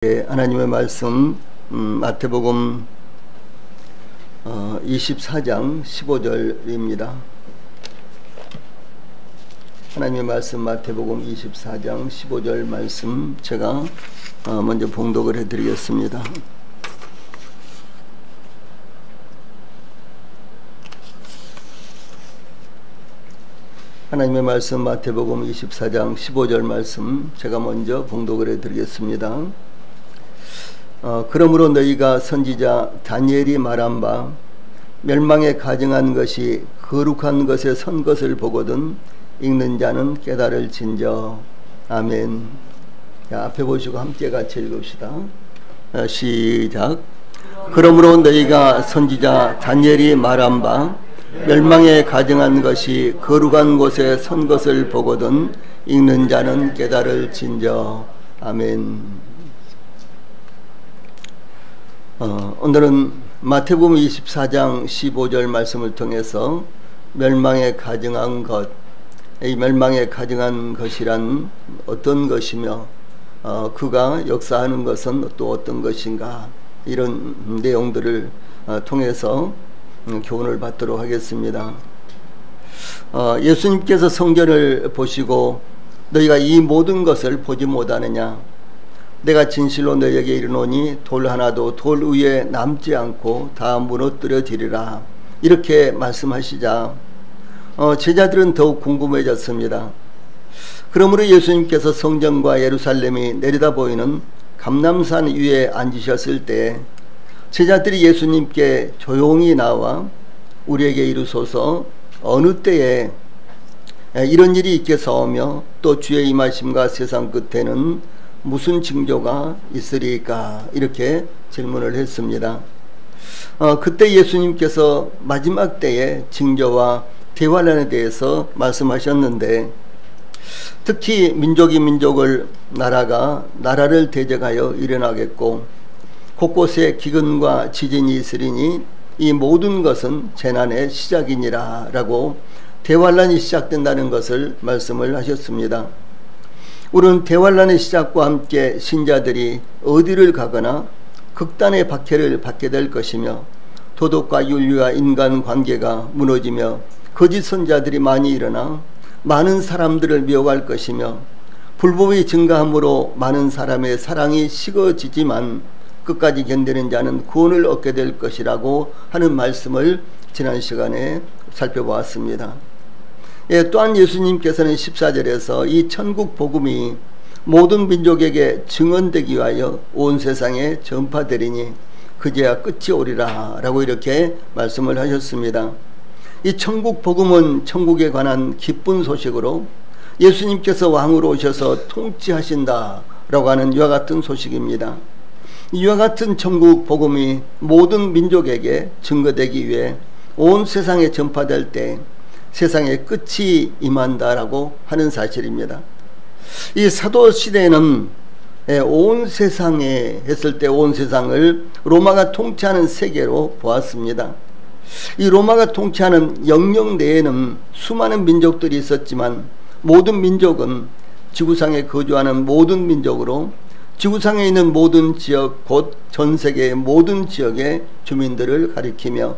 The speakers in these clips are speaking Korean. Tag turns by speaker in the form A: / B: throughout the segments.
A: 하나님의 말씀 마태복음 24장 15절입니다. 하나님의 말씀 마태복음 24장 15절 말씀 제가 먼저 봉독을 해드리겠습니다. 하나님의 말씀 마태복음 24장 15절 말씀 제가 먼저 봉독을 해드리겠습니다. 그러므로 너희가 선지자 다니엘이 말한 바 멸망에 가증한 것이 거룩한 것에 선 것을 보거든 읽는 자는 깨달을진저. 아멘. 자, 앞에 보시고 함께 같이 읽읍시다. 시작. 그러므로 너희가 선지자 다니엘이 말한 바 멸망에 가증한 것이 거룩한 곳에 선 것을 보거든 읽는 자는 깨달을진저. 아멘. 오늘은 마태복음 24장 15절 말씀을 통해서 멸망에 가증한 것, 이 멸망에 가증한 것이란 어떤 것이며 그가 역사하는 것은 또 어떤 것인가, 이런 내용들을 통해서 교훈을 받도록 하겠습니다. 예수님께서 성전을 보시고 너희가 이 모든 것을 보지 못하느냐, 내가 진실로 너희에게 이르노니 돌 하나도 돌 위에 남지 않고 다 무너뜨려지리라, 이렇게 말씀하시자 제자들은 더욱 궁금해졌습니다. 그러므로 예수님께서 성전과 예루살렘이 내려다 보이는 감람산 위에 앉으셨을 때 제자들이 예수님께 조용히 나와 우리에게 이루소서 어느 때에 이런 일이 있겠사오며 또 주의 임하심과 세상 끝에는 무슨 징조가 있으리까, 이렇게 질문을 했습니다. 그때 예수님께서 마지막 때의 징조와 대환란에 대해서 말씀하셨는데, 특히 민족이 민족을, 나라가 나라를 대적하여 일어나겠고 곳곳에 기근과 지진이 있으리니 이 모든 것은 재난의 시작이니라 라고 대환란이 시작된다는 것을 말씀을 하셨습니다. 우리는 대환란의 시작과 함께 신자들이 어디를 가거나 극단의 박해를 받게 될 것이며 도덕과 윤리와 인간관계가 무너지며 거짓 선자들이 많이 일어나 많은 사람들을 미혹할 것이며 불법이 증가함으로 많은 사람의 사랑이 식어지지만 끝까지 견디는 자는 구원을 얻게 될 것이라고 하는 말씀을 지난 시간에 살펴보았습니다. 또한 예수님께서는 14절에서 이 천국 복음이 모든 민족에게 증언되기 위하여 온 세상에 전파되리니 그제야 끝이 오리라 라고 이렇게 말씀을 하셨습니다. 이 천국 복음은 천국에 관한 기쁜 소식으로 예수님께서 왕으로 오셔서 통치하신다 라고 하는 이와 같은 소식입니다. 이와 같은 천국 복음이 모든 민족에게 증거되기 위해 온 세상에 전파될 때 세상의 끝이 임한다라고 하는 사실입니다. 이 사도시대에는 온 세상에 했을 때 온 세상을 로마가 통치하는 세계로 보았습니다. 이 로마가 통치하는 영역 내에는 수많은 민족들이 있었지만 모든 민족은 지구상에 거주하는 모든 민족으로 지구상에 있는 모든 지역, 곧 전 세계의 모든 지역의 주민들을 가리키며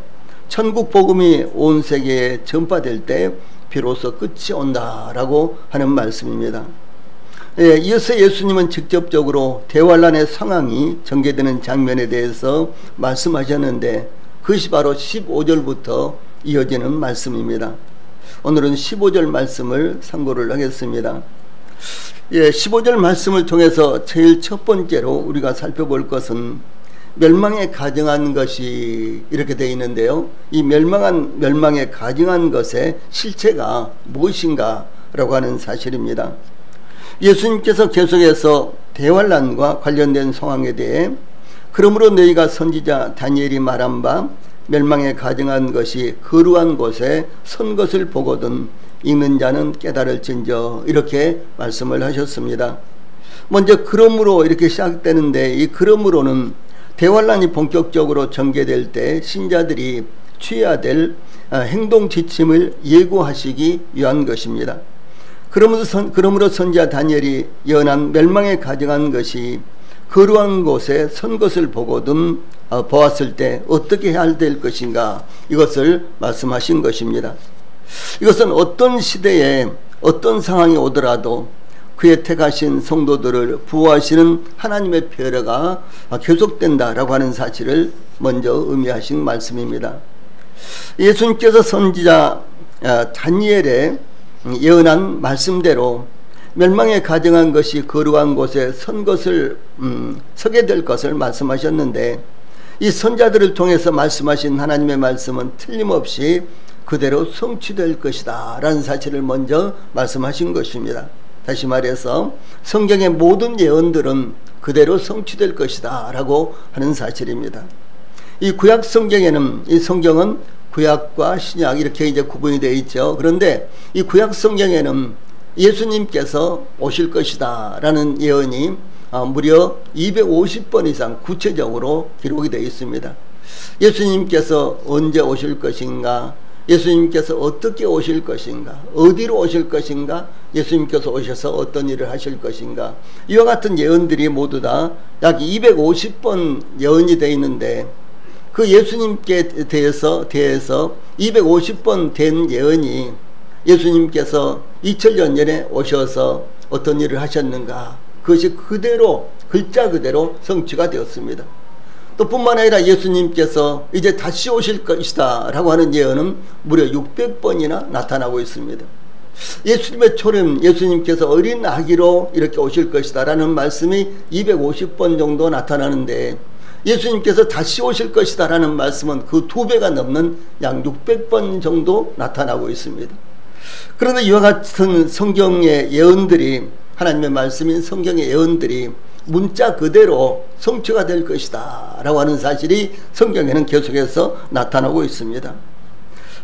A: 천국 복음이 온 세계에 전파될 때 비로소 끝이 온다라고 하는 말씀입니다. 이어서 예수님은 직접적으로 대환란의 상황이 전개되는 장면에 대해서 말씀하셨는데 그것이 바로 15절부터 이어지는 말씀입니다. 오늘은 15절 말씀을 상고를 하겠습니다. 15절 말씀을 통해서 제일 첫 번째로 우리가 살펴볼 것은 멸망에 가증한 것이 이렇게 되어 있는데요, 이 멸망에 가증한 것의 실체가 무엇인가 라고 하는 사실입니다. 예수님께서 계속해서 대환란과 관련된 상황에 대해 그러므로 너희가 선지자 다니엘이 말한 바 멸망에 가증한 것이 거룩한 곳에 선 것을 보거든 읽는 자는 깨달을진저, 이렇게 말씀을 하셨습니다. 먼저 그러므로 이렇게 시작되는데, 이 그러므로는 대환란이 본격적으로 전개될 때 신자들이 취해야 될 행동 지침을 예고하시기 위한 것입니다. 그러므로 선지자 다니엘이 예언한 멸망에 가증한 것이 거루한 곳에 선 것을 보거든 보았을 때 어떻게 해야 될 것인가, 이것을 말씀하신 것입니다. 이것은 어떤 시대에 어떤 상황이 오더라도 그의 택하신 성도들을 보호하시는 하나님의 배려가 계속된다라고 하는 사실을 먼저 의미하신 말씀입니다. 예수님께서 선지자 다니엘의 예언한 말씀대로 멸망에 가정한 것이 거룩한 곳에 서게 될 것을 말씀하셨는데, 이 선자들을 통해서 말씀하신 하나님의 말씀은 틀림없이 그대로 성취될 것이다 라는 사실을 먼저 말씀하신 것입니다. 다시 말해서 성경의 모든 예언들은 그대로 성취될 것이다 라고 하는 사실입니다. 이 구약 성경에는, 이 성경은 구약과 신약 이렇게 이제 구분이 되어 있죠. 그런데 이 구약 성경에는 예수님께서 오실 것이다 라는 예언이 무려 250번 이상 구체적으로 기록이 되어 있습니다. 예수님께서 언제 오실 것인가, 예수님께서 어떻게 오실 것인가, 어디로 오실 것인가, 예수님께서 오셔서 어떤 일을 하실 것인가, 이와 같은 예언들이 모두 다 약 250번 예언이 되어 있는데, 그 예수님께 대해서 250번 된 예언이 예수님께서 2000년 전에 오셔서 어떤 일을 하셨는가, 그것이 그대로 글자 그대로 성취가 되었습니다. 또 뿐만 아니라 예수님께서 이제 다시 오실 것이다 라고 하는 예언은 무려 600번이나 나타나고 있습니다. 예수님의 초림, 예수님께서 어린 아기로 이렇게 오실 것이다 라는 말씀이 250번 정도 나타나는데, 예수님께서 다시 오실 것이다 라는 말씀은 그 2배가 넘는 약 600번 정도 나타나고 있습니다. 그런데 이와 같은 성경의 예언들이, 하나님의 말씀인 성경의 예언들이 문자 그대로 성취가 될 것이다 라고 하는 사실이 성경에는 계속해서 나타나고 있습니다.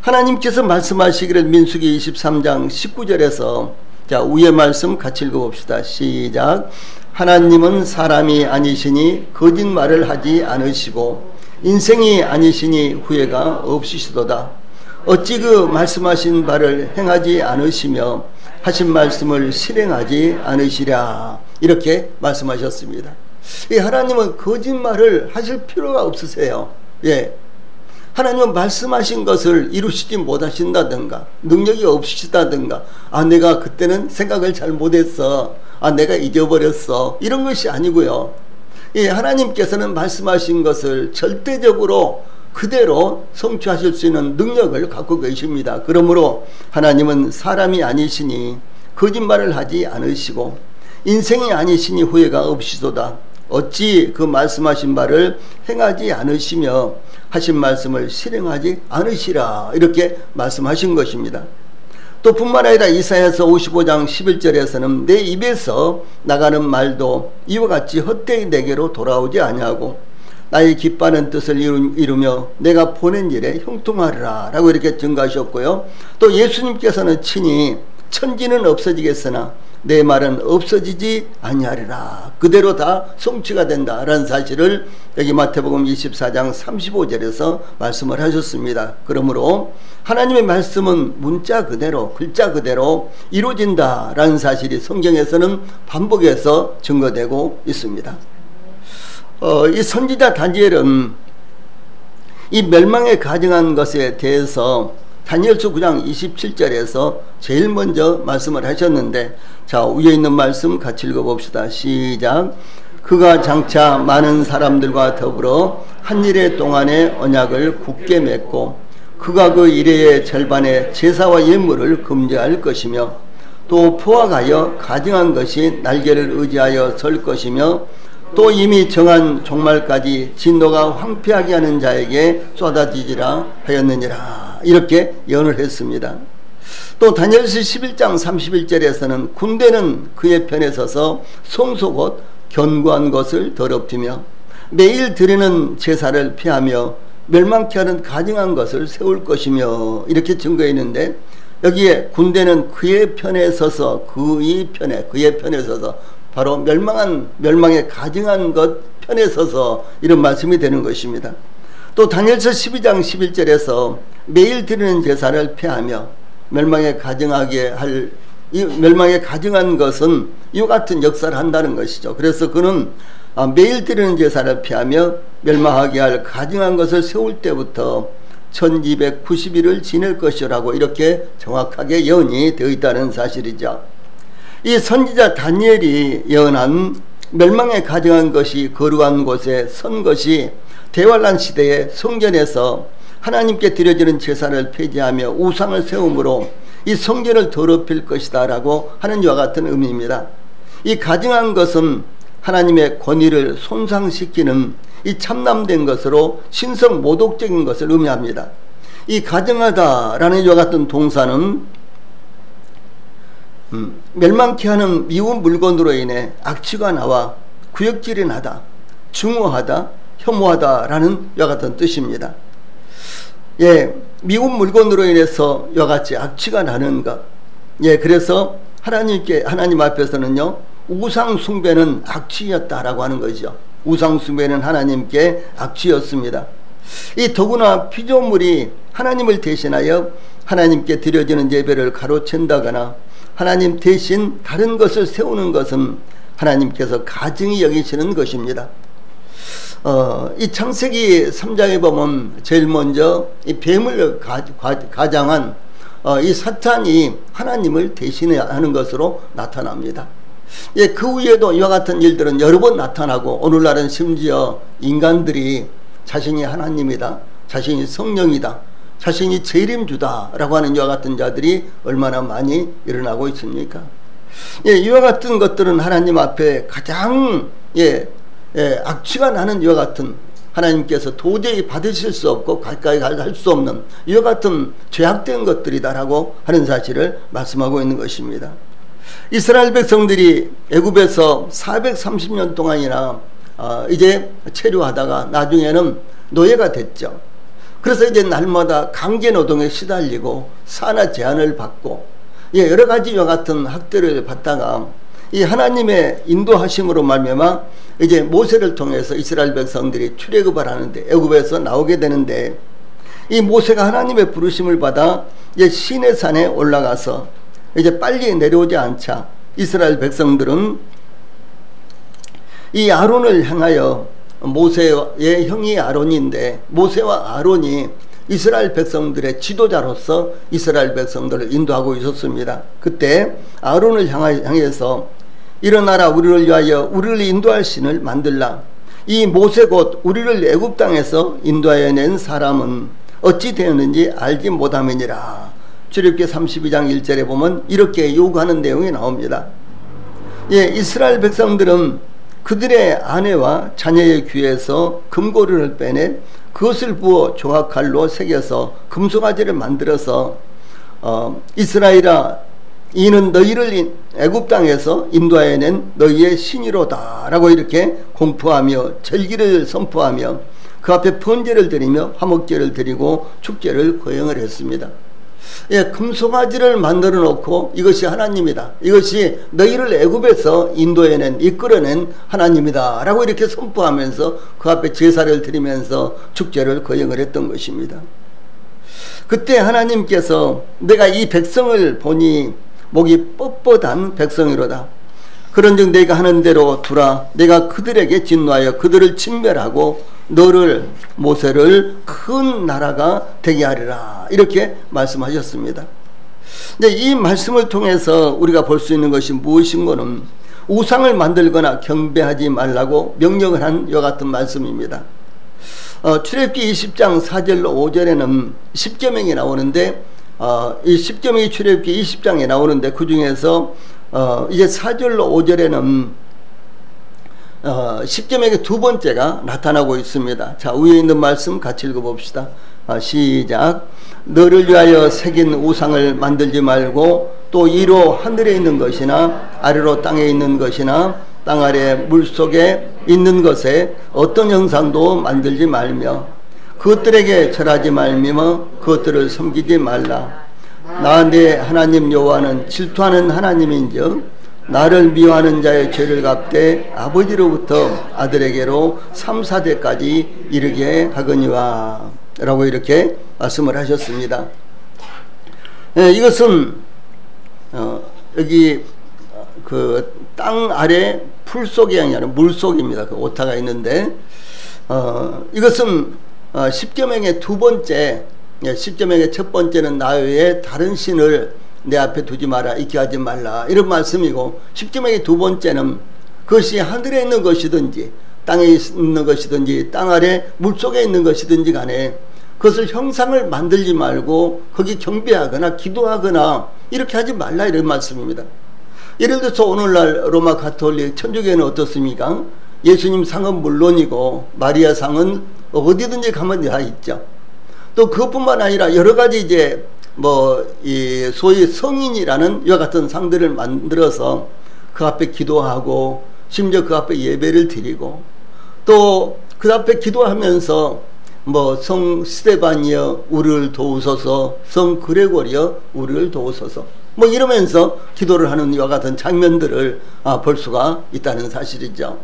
A: 하나님께서 말씀하시기를 민수기 23장 19절에서, 자, 위의 말씀 같이 읽어봅시다. 시작. 하나님은 사람이 아니시니 거짓말을 하지 않으시고 인생이 아니시니 후회가 없으시도다. 어찌 그 말씀하신 바를 행하지 않으시며 하신 말씀을 실행하지 않으시랴, 이렇게 말씀하셨습니다. 이 하나님은 거짓말을 하실 필요가 없으세요. 예. 하나님은 말씀하신 것을 이루시지 못하신다든가 능력이 없으시다든가, 내가 그때는 생각을 잘 못했어, 내가 잊어버렸어, 이런 것이 아니고요. 하나님께서는 말씀하신 것을 절대적으로 그대로 성취하실 수 있는 능력을 갖고 계십니다. 그러므로 하나님은 사람이 아니시니 거짓말을 하지 않으시고 인생이 아니시니 후회가 없으시도다. 어찌 그 말씀하신 바를 행하지 않으시며 하신 말씀을 실행하지 않으시라, 이렇게 말씀하신 것입니다. 또 뿐만 아니라 이사야서 55장 11절에서는 내 입에서 나가는 말도 이와 같이 헛되이 내게로 돌아오지 아니하고 나의 기뻐하는 뜻을 이루며 내가 보낸 일에 형통하리라 라고 이렇게 증거하셨고요. 또 예수님께서는 친히 천지는 없어지겠으나 내 말은 없어지지 아니하리라, 그대로 다 성취가 된다라는 사실을 여기 마태복음 24장 35절에서 말씀을 하셨습니다. 그러므로 하나님의 말씀은 문자 그대로 글자 그대로 이루어진다라는 사실이 성경에서는 반복해서 증거되고 있습니다. 이 선지자 다니엘은 이 멸망에 가증한 것에 대해서 다니엘서 9장 27절에서 제일 먼저 말씀을 하셨는데, 자, 위에 있는 말씀 같이 읽어봅시다. 시작. 그가 장차 많은 사람들과 더불어 한 일의 동안의 언약을 굳게 맺고 그가 그 일의 절반의 제사와 예물을 금지할 것이며 또 포악하여 가증한 것이 날개를 의지하여 설 것이며 또 이미 정한 종말까지 진노가 황폐하게 하는 자에게 쏟아지리라 하였느니라, 이렇게 예언을 했습니다. 또 다니엘서 11장 31절에서는 군대는 그의 편에 서서 성소 곧 견고한 것을 더럽히며 매일 드리는 제사를 피하며 멸망케 하는 가증한 것을 세울 것이며, 이렇게 증거했는데, 여기에 군대는 그의 편에 서서, 그의 편에 서서 바로 멸망에 가증한 것 편에 서서 이런 말씀이 되는 것입니다. 또 다니엘서 12장 11절에서 매일 드리는 제사를 폐하며 멸망에 가증한 것은 이와 같은 역사를 한다는 것이죠. 그래서 그는 매일 드리는 제사를 피하며 멸망하게 할 가증한 것을 세울 때부터 1290일을 지낼 것이라고 이렇게 정확하게 예언이 되어 있다는 사실이죠. 이 선지자 다니엘이 예언한 멸망에 가증한 것이 거룩한 곳에 선 것이 대환란 시대의 성전에서 하나님께 드려지는 제사를 폐지하며 우상을 세움으로 이 성전을 더럽힐 것이다 라고 하는 이와 같은 의미입니다. 이 가증한 것은 하나님의 권위를 손상시키는 이 참남된 것으로 신성 모독적인 것을 의미합니다. 이 가증하다라는 이와 같은 동사는 멸망케 하는 미운 물건으로 인해 악취가 나와 구역질이 나다, 증오하다, 혐오하다라는 이와 같은 뜻입니다. 예, 미운 물건으로 인해서 이와 같이 악취가 나는 것. 예, 그래서 하나님 앞에서는요, 우상 숭배는 악취였다라고 하는 거죠. 우상 숭배는 하나님께 악취였습니다. 이 더구나 피조물이 하나님을 대신하여 하나님께 드려지는 예배를 가로챈다거나 하나님 대신 다른 것을 세우는 것은 하나님께서 가증히 여기시는 것입니다. 이 창세기 3장에 보면 제일 먼저 이 뱀을 가장한 이 사탄이 하나님을 대신하는 것으로 나타납니다. 예, 그 위에도 이와 같은 일들은 여러 번 나타나고 오늘날은 심지어 인간들이 자신이 하나님이다, 자신이 성령이다, 자신이 재림주다 라고 하는 이와 같은 자들이 얼마나 많이 일어나고 있습니까? 예, 이와 같은 것들은 하나님 앞에 가장 악취가 나는 이와 같은, 하나님께서 도저히 받으실 수 없고 가까이 갈 수 없는 이와 같은 죄악된 것들이다라고 하는 사실을 말씀하고 있는 것입니다. 이스라엘 백성들이 애굽에서 430년 동안이나 이제 체류하다가 나중에는 노예가 됐죠. 그래서 이제 날마다 강제 노동에 시달리고 산하 제한을 받고 여러 가지 이와 같은 학대를 받다가 이 하나님의 인도하심으로 말미암아 이제 모세를 통해서 이스라엘 백성들이 출애굽을 하는데 애굽에서 나오게 되는데, 이 모세가 하나님의 부르심을 받아 이제 시내산에 올라가서 이제 빨리 내려오지 않자 이스라엘 백성들은 이 아론을 향하여, 모세의 형이 아론인데 모세와 아론이 이스라엘 백성들의 지도자로서 이스라엘 백성들을 인도하고 있었습니다. 그때 아론을 향해서 일어나라, 우리를 위하여 우리를 인도할 신을 만들라. 이 모세 곧 우리를 애굽 땅에서 인도하여 낸 사람은 어찌 되었는지 알지 못함이니라. 출애굽기 32장 1절에 보면 이렇게 요구하는 내용이 나옵니다. 예, 이스라엘 백성들은 그들의 아내와 자녀의 귀에서 금고리를 빼내 그것을 부어 종합칼로 새겨서 금송아지를 만들어서 이스라엘아, 이는 너희를 애굽 땅에서 인도하여 낸 너희의 신이로다 라고 이렇게 공포하며 절기를 선포하며 그 앞에 번제를 드리며 화목제를 드리고 축제를 거행을 했습니다. 예, 금송아지를 만들어 놓고 이것이 하나님이다, 이것이 너희를 애굽에서 인도해낸, 이끌어낸 하나님이다 라고 이렇게 선포하면서 그 앞에 제사를 드리면서 축제를 거행을 했던 것입니다. 그때 하나님께서 내가 이 백성을 보니 목이 뻣뻣한 백성이로다. 그런즉 내가 하는 대로 두라. 내가 그들에게 진노하여 그들을 진멸하고 너를, 모세를 큰 나라가 되게 하리라. 이렇게 말씀하셨습니다. 이 말씀을 통해서 우리가 볼 수 있는 것이 무엇인고는 우상을 만들거나 경배하지 말라고 명령을 한 이와 같은 말씀입니다. 출애굽기 20장 4절로 5절에는 10계명이 나오는데, 이 10계명이 출애굽기 20장에 나오는데 그 중에서 이제 4절로 5절에는 10계명의 두 번째가 나타나고 있습니다. 자, 위에 있는 말씀 같이 읽어봅시다. 시작. 너를 위하여 새긴 우상을 만들지 말고 또 이로 하늘에 있는 것이나 아래로 땅에 있는 것이나 땅 아래 물속에 있는 것에 어떤 형상도 만들지 말며 그것들에게 절하지 말며 그것들을 섬기지 말라. 나 내 하나님 여호와는 질투하는 하나님인즉 나를 미워하는 자의 죄를 갚되 아버지로부터 아들에게로 3, 4대까지 이르게 하거니와 라고 이렇게 말씀을 하셨습니다. 이것은 여기 그 땅 아래 풀 속이 아니라 물 속입니다. 그 오타가 있는데, 이것은 십계명의 두 번째, 십계명의 첫 번째는 나 외에 다른 신을 내 앞에 두지 마라, 있게 하지 말라, 이런 말씀이고, 십계명의 두 번째는 그것이 하늘에 있는 것이든지 땅에 있는 것이든지 땅 아래 물속에 있는 것이든지 간에 그것을 형상을 만들지 말고 거기 경배하거나 기도하거나 이렇게 하지 말라, 이런 말씀입니다. 예를 들어서 오늘날 로마 가톨릭 천주교회는 어떻습니까? 예수님 상은 물론이고 마리아 상은 어디든지 가면 다 있죠. 또 그것뿐만 아니라 여러 가지 이제 이 소위 성인이라는 이와 같은 상들을 만들어서 그 앞에 기도하고 심지어 그 앞에 예배를 드리고 또 그 앞에 기도하면서 성 스테반이여 우리를 도우소서, 성 그레고리여 우리를 도우소서, 이러면서 기도를 하는 이와 같은 장면들을 볼 수가 있다는 사실이죠.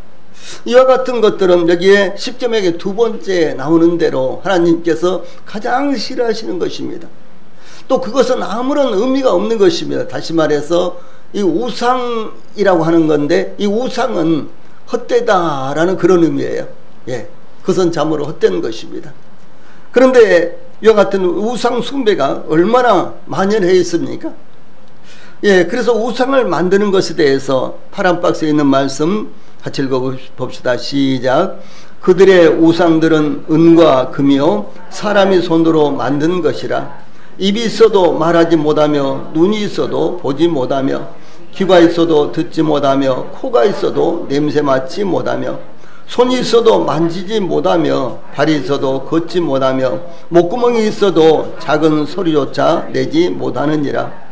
A: 이와 같은 것들은 여기에 십계명의 두 번째 나오는 대로 하나님께서 가장 싫어하시는 것입니다. 또 그것은 아무런 의미가 없는 것입니다. 다시 말해서 이 우상이라고 하는 건데 이 우상은 헛되다라는 그런 의미예요. 예, 그것은 참으로 헛된 것입니다. 그런데 이와 같은 우상 숭배가 얼마나 만연해 있습니까? 예, 그래서 우상을 만드는 것에 대해서 파란 박스에 있는 말씀 같이 읽어봅시다. 시작. 그들의 우상들은 은과 금이요 사람이 손으로 만든 것이라. 입이 있어도 말하지 못하며 눈이 있어도 보지 못하며 귀가 있어도 듣지 못하며 코가 있어도 냄새 맡지 못하며 손이 있어도 만지지 못하며 발이 있어도 걷지 못하며 목구멍이 있어도 작은 소리조차 내지 못하느니라.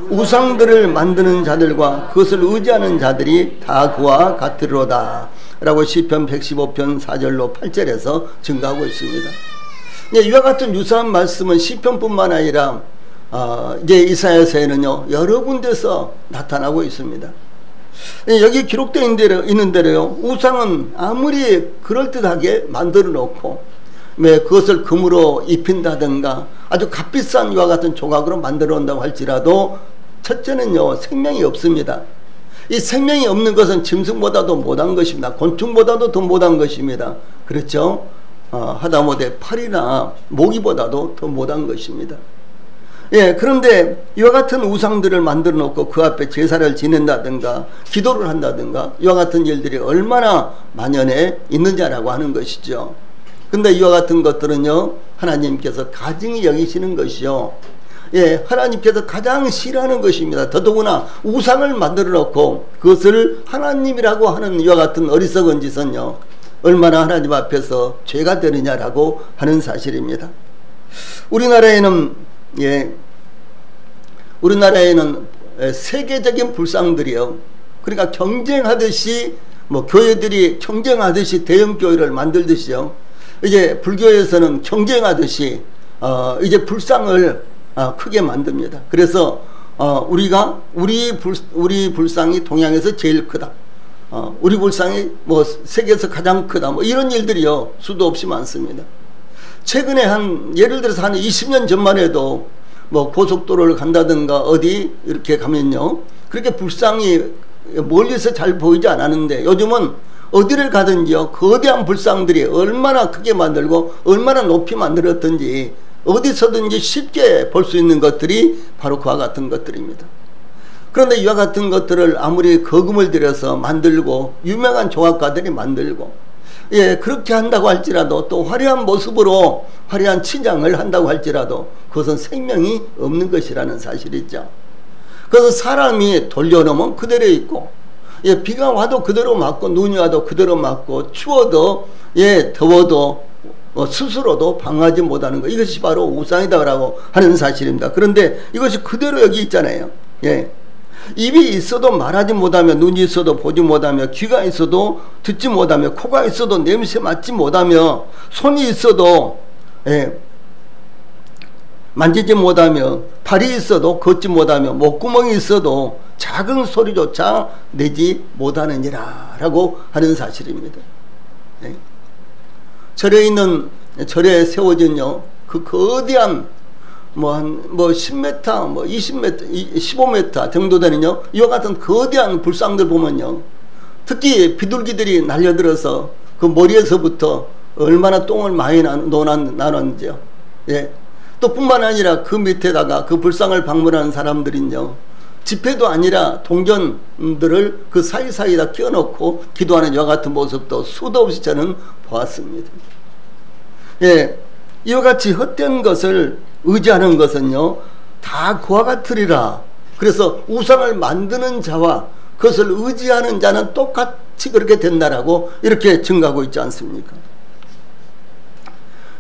A: 우상들을 만드는 자들과 그것을 의지하는 자들이 다 그와 같으로다 라고 시편 115편 4절로 8절에서 증가하고 있습니다. 이와 같은 유사한 말씀은 시편뿐만 아니라 이제 이사야서에는요 여러 군데서 나타나고 있습니다. 여기 기록되어 있는 대로요 우상은 아무리 그럴듯하게 만들어 놓고 그것을 금으로 입힌다든가 아주 값비싼 이와 같은 조각으로 만들어 온다고 할지라도 첫째는요 생명이 없습니다. 이 생명이 없는 것은 짐승보다도 못한 것입니다. 곤충보다도 더 못한 것입니다. 그렇죠? 하다못해 파리나 모기보다도 더 못한 것입니다. 예, 그런데 이와 같은 우상들을 만들어 놓고 그 앞에 제사를 지낸다든가 기도를 한다든가 이와 같은 일들이 얼마나 만연해 있느냐라고 하는 것이죠. 근데 이와 같은 것들은요 하나님께서 가증히 여기시는 것이요, 예, 하나님께서 가장 싫어하는 것입니다. 더더구나 우상을 만들어 놓고 그것을 하나님이라고 하는 이와 같은 어리석은 짓은요 얼마나 하나님 앞에서 죄가 되느냐라고 하는 사실입니다. 우리나라에는 세계적인 불상들이요, 그러니까 경쟁하듯이 교회들이 경쟁하듯이 대형 교회를 만들듯이요, 이제 불교에서는 경쟁하듯이 이제 불상을 크게 만듭니다. 그래서 우리 불상이 동양에서 제일 크다, 우리 불상이 세계에서 가장 크다, 이런 일들이요 수도 없이 많습니다. 최근에 예를 들어서 한 20년 전만 해도 고속도로를 간다든가 어디 이렇게 가면요 그렇게 불상이 멀리서 잘 보이지 않았는데 요즘은 어디를 가든지요 거대한 불상들이 얼마나 크게 만들고 얼마나 높이 만들었든지 어디서든지 쉽게 볼 수 있는 것들이 바로 그와 같은 것들입니다. 그런데 이와 같은 것들을 아무리 거금을 들여서 만들고 유명한 조각가들이 만들고, 예, 그렇게 한다고 할지라도 또 화려한 모습으로 화려한 치장을 한다고 할지라도 그것은 생명이 없는 것이라는 사실이죠. 그래서 사람이 돌려놓으면 그대로 있고, 예, 비가 와도 그대로 맞고 눈이 와도 그대로 맞고 추워도 더워도 스스로도 방어하지 못하는 것, 이것이 바로 우상이다라고 하는 사실입니다. 그런데 이것이 그대로 여기 있잖아요. 예. 입이 있어도 말하지 못하며 눈이 있어도 보지 못하며 귀가 있어도 듣지 못하며 코가 있어도 냄새 맡지 못하며 손이 있어도 만지지 못하며 발이 있어도 걷지 못하며 목구멍이 있어도 작은 소리조차 내지 못하느니라 라고 하는 사실입니다. 절에 세워진요 그 거대한 10m, 20m, 15m 정도 되는요 이와 같은 거대한 불상들 보면요 특히 비둘기들이 날려들어서 그 머리에서부터 얼마나 똥을 많이 나눴는지요. 예. 또 뿐만 아니라 그 밑에다가 그 불상을 방문하는 사람들은요, 집회도 아니라 동전들을 그 사이사이에다 끼워놓고 기도하는 이와 같은 모습도 수도 없이 저는 보았습니다. 예. 이와 같이 헛된 것을 의지하는 것은요, 다 그와 같으리라. 그래서 우상을 만드는 자와 그것을 의지하는 자는 똑같이 그렇게 된다라고 이렇게 증거하고 있지 않습니까?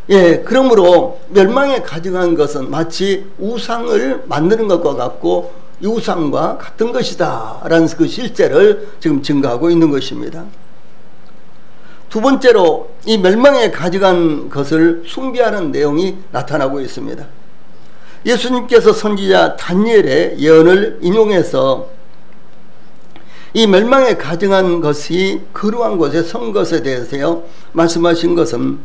A: 예, 그러므로 멸망에 가증한 것은 마치 우상을 만드는 것과 같고 이 우상과 같은 것이다 라는 그 실제를 지금 증거하고 있는 것입니다. 두 번째로 이 멸망에 가져간 것을 숭배하는 내용이 나타나고 있습니다. 예수님께서 선지자 다니엘의 예언을 인용해서 이 멸망에 가증한 것이 거룩한 곳에 선 것에 대해서요 말씀하신 것은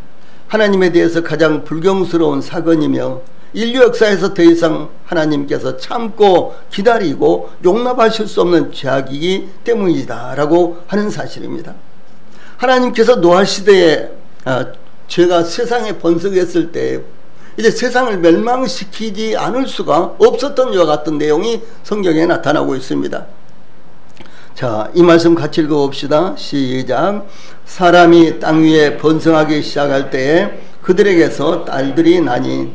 A: 하나님에 대해서 가장 불경스러운 사건이며 인류 역사에서 더 이상 하나님께서 참고 기다리고 용납하실 수 없는 죄악이기 때문이다 라고 하는 사실입니다. 하나님께서 노아 시대에 죄가 세상에 번성했을 때 이제 세상을 멸망시키지 않을 수가 없었던 이와 같은 내용이 성경에 나타나고 있습니다. 자, 이 말씀 같이 읽어봅시다. 시작. 사람이 땅 위에 번성하기 시작할 때에 그들에게서 딸들이 나니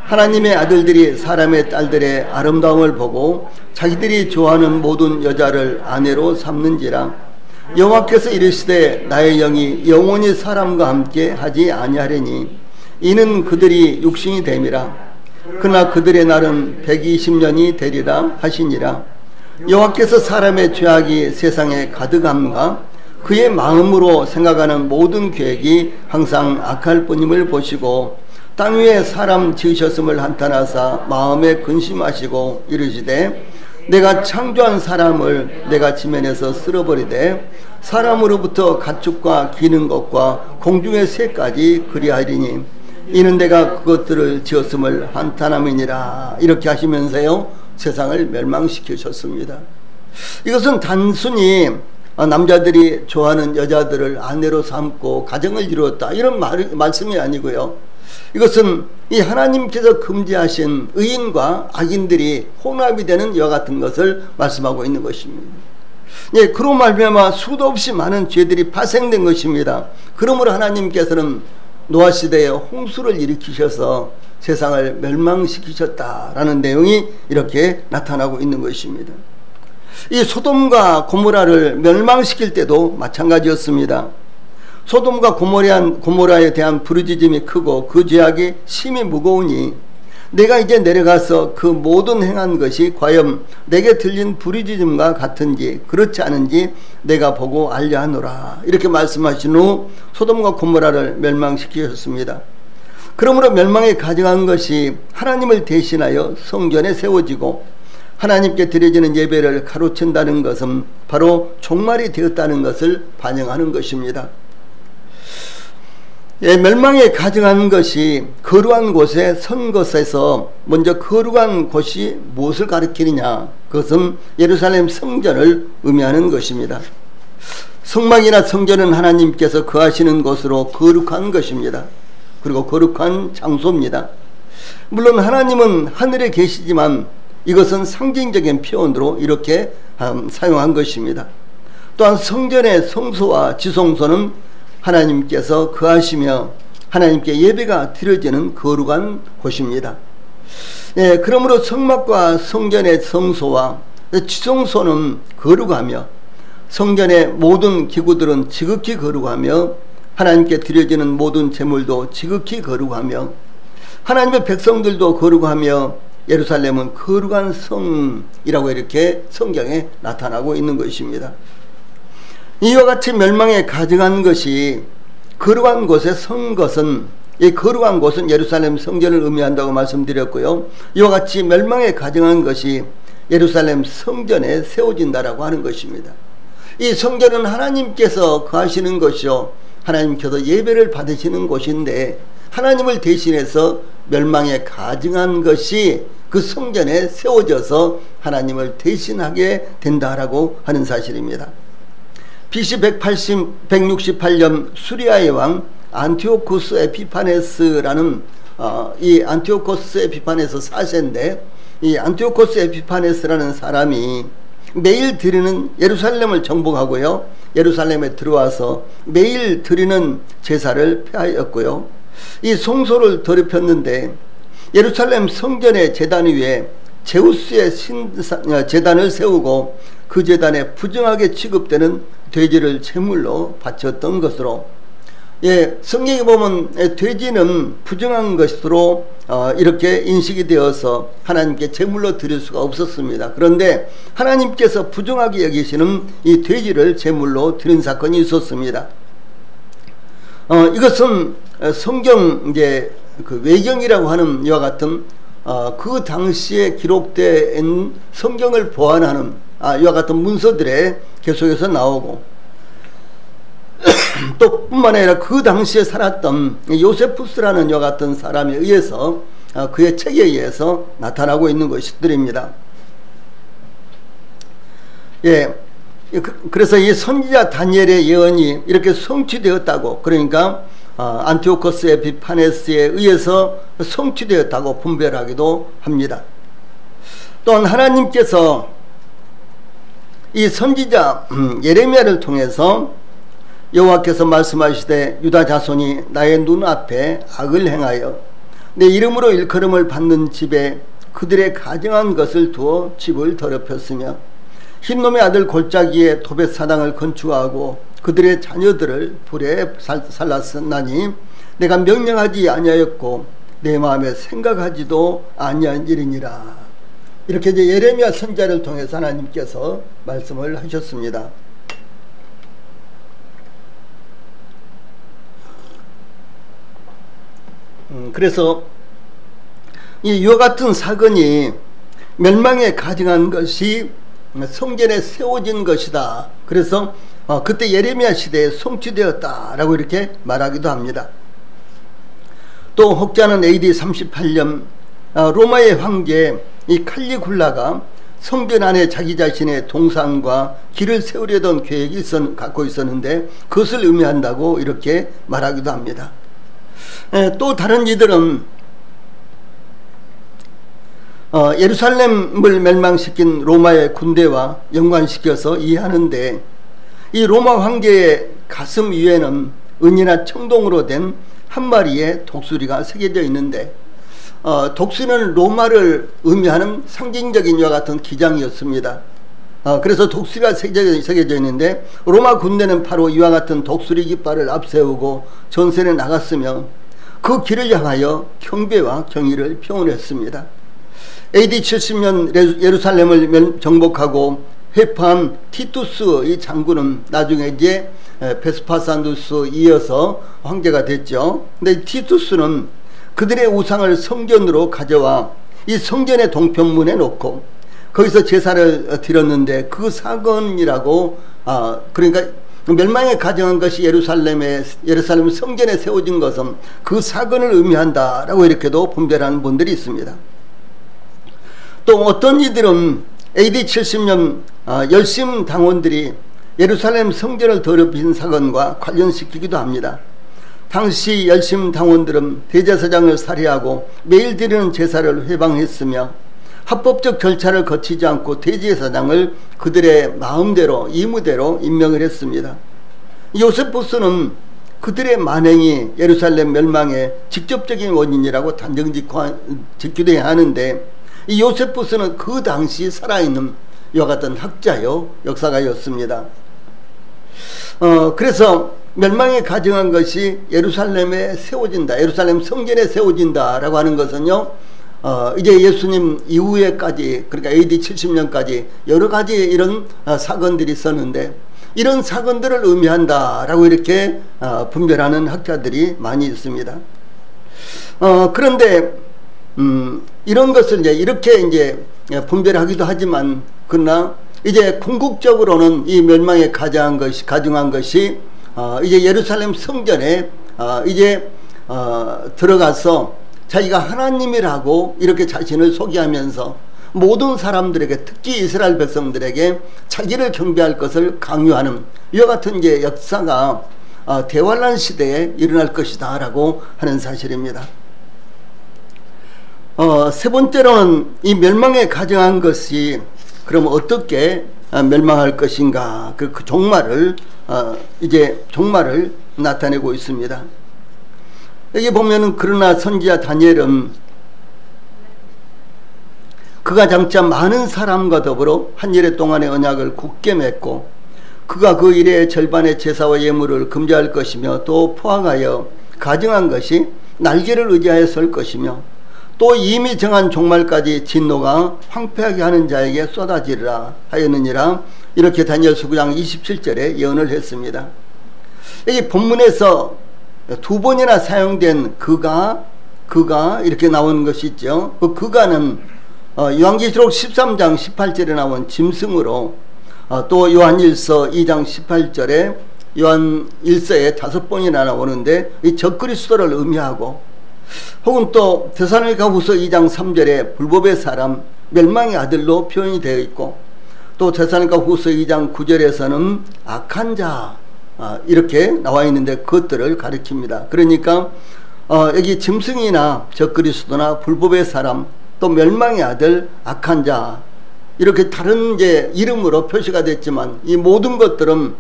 A: 하나님의 아들들이 사람의 딸들의 아름다움을 보고 자기들이 좋아하는 모든 여자를 아내로 삼는지라. 여호와께서 이르시되 나의 영이 영원히 사람과 함께 하지 아니하리니 이는 그들이 육신이 됨이라. 그러나 그들의 날은 120년이 되리라 하시니라. 여호와께서 사람의 죄악이 세상에 가득함과 그의 마음으로 생각하는 모든 계획이 항상 악할 뿐임을 보시고 땅 위에 사람 지으셨음을 한탄하사 마음에 근심하시고 이르시되 내가 창조한 사람을 내가 지면에서 쓸어버리되 사람으로부터 가축과 기는 것과 공중의 새까지 그리하리니 이는 내가 그것들을 지었음을 한탄함이니라. 이렇게 하시면서요 세상을 멸망시키셨습니다. 이것은 단순히 남자들이 좋아하는 여자들을 아내로 삼고 가정을 이루었다 이런 말씀이 아니고요. 이것은 이 하나님께서 금지하신 의인과 악인들이 혼합이 되는 이와 같은 것을 말씀하고 있는 것입니다. 예, 그로 말미암아 수도 없이 많은 죄들이 발생된 것입니다. 그러므로 하나님께서는 노아 시대에 홍수를 일으키셔서 세상을 멸망시키셨다라는 내용이 이렇게 나타나고 있는 것입니다. 이 소돔과 고모라를 멸망시킬 때도 마찬가지였습니다. 소돔과 고모라에 대한 부르짖음이 크고 그 죄악이 심히 무거우니 내가 이제 내려가서 그 모든 행한 것이 과연 내게 들린 부르짖음과 같은지 그렇지 않은지 내가 보고 알려 하노라. 이렇게 말씀하신 후 소돔과 고모라를 멸망시키셨습니다. 그러므로 멸망에 가증한 것이 하나님을 대신하여 성전에 세워지고 하나님께 드려지는 예배를 가로챈다는 것은 바로 종말이 되었다는 것을 반영하는 것입니다. 예, 멸망에 가증한 것이 거룩한 곳에 선 것에서 먼저 거룩한 곳이 무엇을 가리키느냐, 그것은 예루살렘 성전을 의미하는 것입니다. 성막이나 성전은 하나님께서 거하시는 곳으로 거룩한 것입니다. 그리고 거룩한 장소입니다. 물론 하나님은 하늘에 계시지만 이것은 상징적인 표현으로 이렇게 사용한 것입니다. 또한 성전의 성소와 지성소는 하나님께서 거하시며 하나님께 예배가 드려지는 거룩한 곳입니다. 예, 그러므로 성막과 성전의 성소와 지성소는 거룩하며 성전의 모든 기구들은 지극히 거룩하며 하나님께 드려지는 모든 제물도 지극히 거룩하며 하나님의 백성들도 거룩하며 예루살렘은 거룩한 성이라고 이렇게 성경에 나타나고 있는 것입니다. 이와 같이 멸망에 가증한 것이 거룩한 곳에 선 것은 이 거룩한 곳은 예루살렘 성전을 의미한다고 말씀드렸고요. 이와 같이 멸망에 가증한 것이 예루살렘 성전에 세워진다라고 하는 것입니다. 이 성전은 하나님께서 거하시는 것이요 하나님께서 예배를 받으시는 곳인데 하나님을 대신해서 멸망에 가증한 것이 그 성전에 세워져서 하나님을 대신하게 된다라고 하는 사실입니다. BC 168년 수리아의 왕 안티오쿠스 에피파네스라는 이 안티오코스 에피파네스 4세인데, 이 안티오코스 에피파네스라는 사람이 매일 드리는 예루살렘을 정복하고요, 예루살렘에 들어와서 매일 드리는 제사를 폐하였고요, 이 성소를 더럽혔는데 예루살렘 성전의 제단 위에 제우스의 제단을 세우고 그 제단에 부정하게 취급되는 돼지를 제물로 바쳤던 것으로, 성경에 보면 돼지는 부정한 것으로 이렇게 인식이 되어서 하나님께 제물로 드릴 수가 없었습니다. 그런데 하나님께서 부정하게 여기시는 이 돼지를 제물로 드린 사건이 있었습니다. 이것은 성경 그 외경이라고 하는 이와 같은 그 당시에 기록된 성경을 보완하는 이와 같은 문서들에 계속해서 나오고, 또 뿐만 아니라 그 당시에 살았던 요세푸스라는 이와 같은 사람에 의해서 그의 책에 의해서 나타나고 있는 것들입니다. 그래서 이 선지자 다니엘의 예언이 이렇게 성취되었다고, 그러니까 안티오코스 에피파네스에 의해서 성취되었다고 분별하기도 합니다. 또한 하나님께서 이 선지자 예레미야를 통해서 여호와께서 말씀하시되 유다 자손이 나의 눈앞에 악을 행하여 내 이름으로 일컬음을 받는 집에 그들의 가증한 것을 두어 집을 더럽혔으며 흰놈의 아들 골짜기에 도벳 사당을 건축하고 그들의 자녀들을 불에 살랐으나니 내가 명령하지 아니하였고 내 마음에 생각하지도 아니한 일이니라. 이렇게 이제 예레미야 선지자를 통해서 하나님께서 말씀을 하셨습니다. 그래서 이와 같은 사건이 멸망에 가증한 것이 성전에 세워진 것이다. 그래서 그때 예레미야 시대에 성취되었다라고 이렇게 말하기도 합니다. 또 혹자는 AD 38년 로마의 황제 이 칼리굴라가 성전 안에 자기 자신의 동상과 길을 세우려던 계획이 갖고 있었는데 그것을 의미한다고 이렇게 말하기도 합니다. 또 다른 이들은 예루살렘을 멸망시킨 로마의 군대와 연관시켜서 이해하는데, 이 로마 황제의 가슴 위에는 은이나 청동으로 된 한 마리의 독수리가 새겨져 있는데, 독수리는 로마를 의미하는 상징적인 이와 같은 기장이었습니다. 그래서 독수리가 새겨져 있는데 로마 군대는 바로 이와 같은 독수리 깃발을 앞세우고 전선에 나갔으며 그 길을 향하여 경배와 경의를 표현했습니다. AD 70년 예루살렘을 정복하고 회파한 티투스 이 장군은 나중에 이제 베스파산두스 이어서 황제가 됐죠. 근데 티투스는 그들의 우상을 성전으로 가져와 이 성전의 동편문에 놓고 거기서 제사를 드렸는데 그 사건이라고, 그러니까 멸망에 가정한 것이 예루살렘 성전에 세워진 것은 그 사건을 의미한다라고 이렇게도 분별하는 분들이 있습니다. 또 어떤 이들은 AD 70년 열심 당원들이 예루살렘 성전을 더럽힌 사건과 관련시키기도 합니다. 당시 열심 당원들은 대제사장을 살해하고 매일 드리는 제사를 회방했으며 합법적 절차를 거치지 않고 대제사장을 그들의 마음대로 임의대로 임명을 했습니다. 요세푸스는 그들의 만행이 예루살렘 멸망의 직접적인 원인이라고 단정 짓기도 하는데, 이 요세푸스는 그 당시 살아있는 이와 같은 학자요 역사가였습니다. 그래서 멸망에 가증한 것이 예루살렘에 세워진다, 예루살렘 성전에 세워진다 라고 하는 것은요, 이제 예수님 이후에까지, 그러니까 AD 70년까지 여러 가지 이런 사건들이 있었는데 이런 사건들을 의미한다 라고 이렇게 분별하는 학자들이 많이 있습니다. 그런데 이런 것을 이제 이렇게 분별하기도 하지만, 그러나 이제 궁극적으로는 이 멸망에 가증한 것이 이제 예루살렘 성전에 이제 들어가서 자기가 하나님이라고 이렇게 자신을 소개하면서 모든 사람들에게, 특히 이스라엘 백성들에게 자기를 경배할 것을 강요하는 이와 같은 이제 역사가 대환란 시대에 일어날 것이다 라고 하는 사실입니다. 세 번째로는 이 멸망에 가정한 것이 그럼 어떻게 멸망할 것인가, 그 종말을 이제 종말을 나타내고 있습니다. 여기 보면은 그러나 선지자 다니엘은 그가 장차 많은 사람과 더불어 한 일해 동안의 언약을 굳게 맺고 그가 그 일의 절반의 제사와 예물을 금지할 것이며 또 포악하여 가정한 것이 날개를 의지하여 설 것이며 또 이미 정한 종말까지 진노가 황폐하게 하는 자에게 쏟아지리라 하였느니라. 이렇게 다니엘서 9장 27절에 예언을 했습니다. 여기 본문에서 두 번이나 사용된 그가 이렇게 나오는 것이 있죠. 그 그가는 요한계시록 13장 18절에 나온 짐승으로, 또 요한일서 2장 18절에 요한 1서에 5번이나 나오는데 이 적그리스도를 의미하고, 혹은 또 데살로니가 후서 2장 3절에 불법의 사람, 멸망의 아들로 표현이 되어 있고, 또 데살로니가 후서 2장 9절에서는 악한 자 이렇게 나와 있는데 그것들을 가리킵니다. 그러니까 여기 짐승이나 적그리스도나 불법의 사람, 또 멸망의 아들, 악한 자, 이렇게 다른 이제 이름으로 표시가 됐지만 이 모든 것들은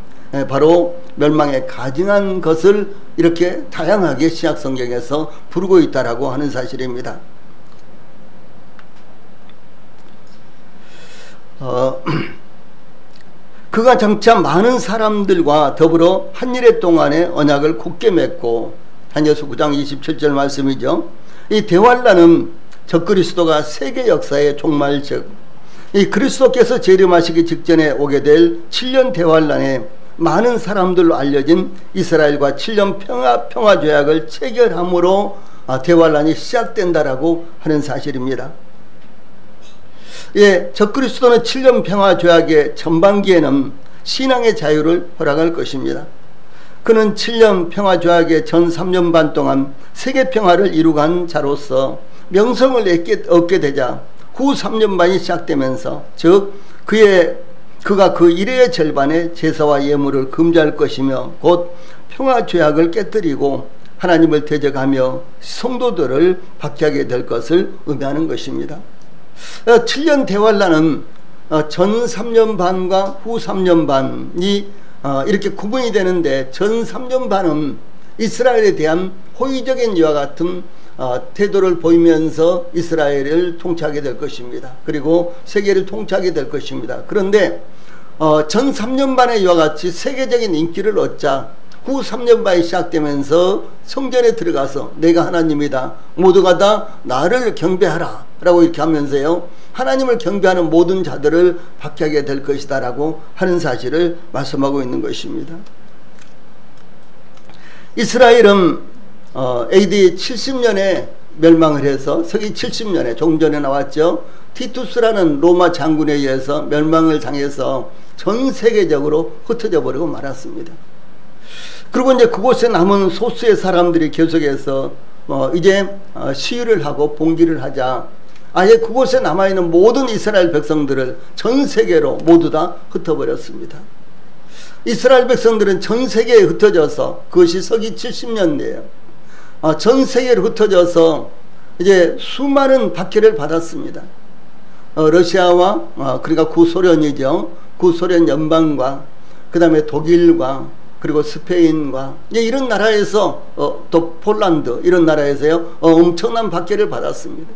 A: 바로 멸망에 가증한 것을 이렇게 다양하게 신약 성경에서 부르고 있다라고 하는 사실입니다. 그가 장차 많은 사람들과 더불어 한 일해 동안의 언약을 굳게 맺고, 다니엘서 9장 27절 말씀이죠. 이 대환란은 적그리스도가 세계 역사의 종말, 즉 이 그리스도께서 재림하시기 직전에 오게 될 7년 대환란에 많은 사람들로 알려진 이스라엘과 7년 평화 조약을 체결함으로 대환란이 시작된다라고 하는 사실입니다. 예, 적그리스도는 7년 평화 조약의 전반기에는 신앙의 자유를 허락할 것입니다. 그는 7년 평화 조약의 전 3년 반 동안 세계 평화를 이루간 자로서 명성을 얻게 되자 후 3년 반이 시작되면서, 즉 그가 그 일의 절반의 제사와 예물을 금지할 것이며 곧 평화 조약을 깨뜨리고 하나님을 대적하며 성도들을 박해하게 될 것을 의미하는 것입니다. 7년 대환란은 전 3년 반과 후 3년 반이 이렇게 구분이 되는데, 전 3년 반은 이스라엘에 대한 호의적인 이와 같은 태도를 보이면서 이스라엘을 통치하게 될 것입니다. 그리고 세계를 통치하게 될 것입니다. 그런데 전 3년 반에 이와 같이 세계적인 인기를 얻자 후 3년 반이 시작되면서 성전에 들어가서 내가 하나님이다, 모두가 다 나를 경배하라 라고 이렇게 하면서요, 하나님을 경배하는 모든 자들을 박해하게 될 것이다 라고 하는 사실을 말씀하고 있는 것입니다. 이스라엘은 AD 70년에 멸망을 해서 서기 70년에 조금 전에 나왔죠. 티투스라는 로마 장군에 의해서 멸망을 당해서 전 세계적으로 흩어져 버리고 말았습니다. 그리고 이제 그곳에 남은 소수의 사람들이 계속해서 이제 시위를 하고 봉기를 하자 아예 그곳에 남아있는 모든 이스라엘 백성들을 전 세계로 모두 다 흩어버렸습니다. 이스라엘 백성들은 전 세계에 흩어져서, 그것이 서기 70년대예요. 전 세계로 흩어져서 이제 수많은 박해를 받았습니다. 러시아와 그러니까 구소련이죠. 구소련 연방과 그 다음에 독일과 그리고 스페인과 이런 나라에서 또 폴란드 이런 나라에서요 엄청난 박해를 받았습니다.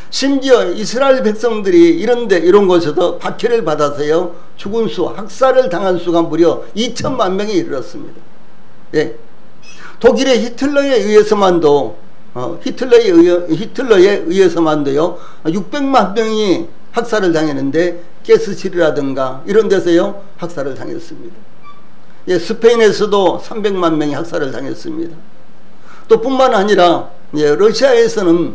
A: 심지어 이스라엘 백성들이 이런 곳에서 박해를 받아서요 죽은 수, 학살을 당한 수가 무려 2천만 명에 이르렀습니다. 예. 독일의 히틀러에 의해서만도 히틀러에 의해서만도요 600만 명이 학살을 당했는데, 가스실이라든가 이런 데서요 학살을 당했습니다. 예, 스페인에서도 300만 명이 학살을 당했습니다. 또 뿐만 아니라 러시아에서는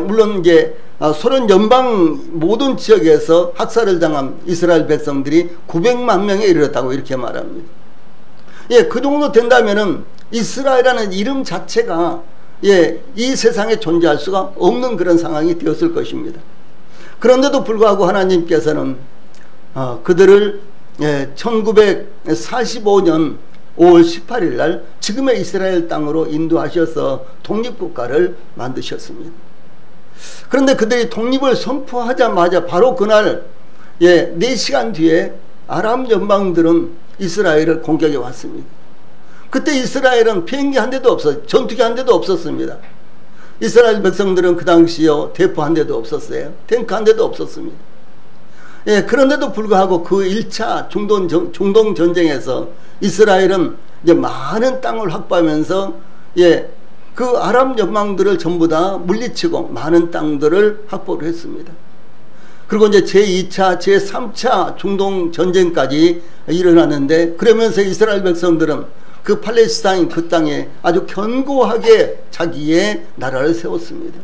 A: 물론 이제 소련 연방 모든 지역에서 학살을 당한 이스라엘 백성들이 900만 명에 이르렀다고 이렇게 말합니다. 예, 그 정도 된다면은 이스라엘이라는 이름 자체가 이 세상에 존재할 수가 없는 그런 상황이 되었을 것입니다. 그런데도 불구하고 하나님께서는 그들을 1945년 5월 18일 날 지금의 이스라엘 땅으로 인도하셔서 독립국가를 만드셨습니다. 그런데 그들이 독립을 선포하자마자 바로 그날 4시간 뒤에 아람 연방들은 이스라엘을 공격해 왔습니다. 그때 이스라엘은 비행기 한 대도 없었어요. 전투기 한 대도 없었습니다. 이스라엘 백성들은 그 당시요 대포 한 대도 없었어요. 탱크 한 대도 없었습니다. 그런데도 불구하고 그 1차 중동 전쟁에서 이스라엘은 이제 많은 땅을 확보하면서 그 아랍 연방들을 전부 다 물리치고 많은 땅들을 확보를 했습니다. 그리고 이제 제2차, 제3차 중동 전쟁까지 일어났는데, 그러면서 이스라엘 백성들은 그 팔레스타인 그 땅에 아주 견고하게 자기의 나라를 세웠습니다.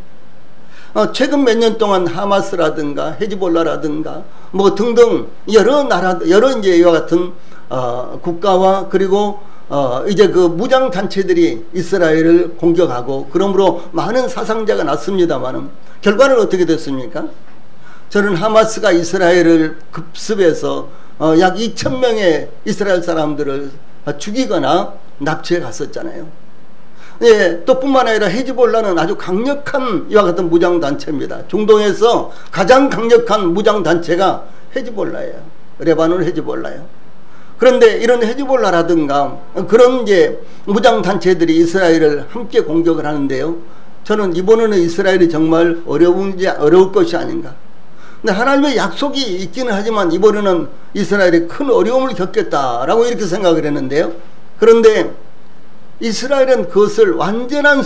A: 최근 몇 년 동안 하마스라든가 헤즈볼라라든가 뭐 등등 여러 나라, 여러 이제 이와 같은 국가와 그리고 이제 그 무장 단체들이 이스라엘을 공격하고, 그러므로 많은 사상자가 났습니다만은 결과는 어떻게 됐습니까? 저는 하마스가 이스라엘을 급습해서 약 2,000명의 이스라엘 사람들을 죽이거나 납치해 갔었잖아요. 또 뿐만 아니라 헤즈볼라는 아주 강력한 이와 같은 무장단체입니다. 중동에서 가장 강력한 무장단체가 헤즈볼라예요. 레바논 헤즈볼라예요. 그런데 이런 헤즈볼라라든가 그런 이제 무장단체들이 이스라엘을 함께 공격을 하는데요, 저는 이번에는 이스라엘이 정말 어려울 것이 아닌가. 근데 하나님의 약속이 있기는 하지만 이번에는 이스라엘이 큰 어려움을 겪겠다라고 이렇게 생각을 했는데요, 그런데 이스라엘은 그것을 완전한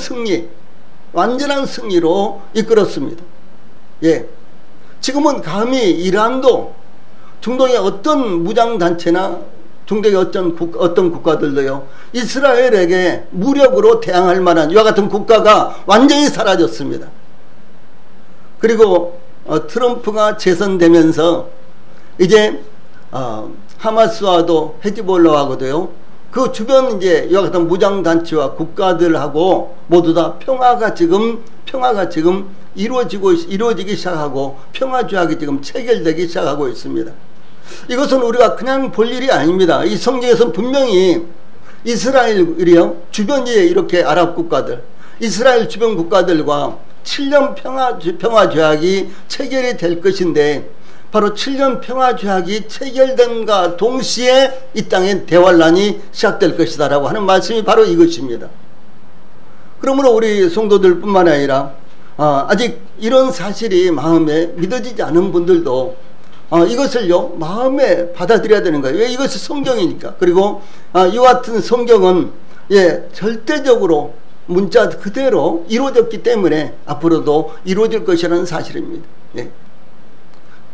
A: 승리로 이끌었습니다. 지금은 감히 이란도, 중동의 어떤 무장단체나 중동의 어떤 국가들도요, 이스라엘에게 무력으로 대항할 만한 이와 같은 국가가 완전히 사라졌습니다. 그리고 트럼프가 재선되면서 이제 하마스와도 헤즈볼라하고도요, 그 주변 이제 이와 같은 무장단체와 국가들하고 모두 다 평화가 지금 이루어지기 시작하고 평화조약이 지금 체결되기 시작하고 있습니다. 이것은 우리가 그냥 볼 일이 아닙니다. 이 성경에서는 분명히 이스라엘이요, 주변에 이렇게 아랍 국가들, 이스라엘 주변 국가들과 7년 평화조약이 체결이 될 것인데, 바로 7년 평화조약이 체결됨과 동시에 이 땅에 대환란이 시작될 것이다 라고 하는 말씀이 바로 이것입니다. 그러므로 우리 성도들 뿐만 아니라 아직 이런 사실이 마음에 믿어지지 않은 분들도 이것을요 마음에 받아들여야 되는 거예요. 왜? 이것이 성경이니까. 그리고 이와 같은 성경은 절대적으로 문자 그대로 이루어졌기 때문에 앞으로도 이루어질 것이라는 사실입니다.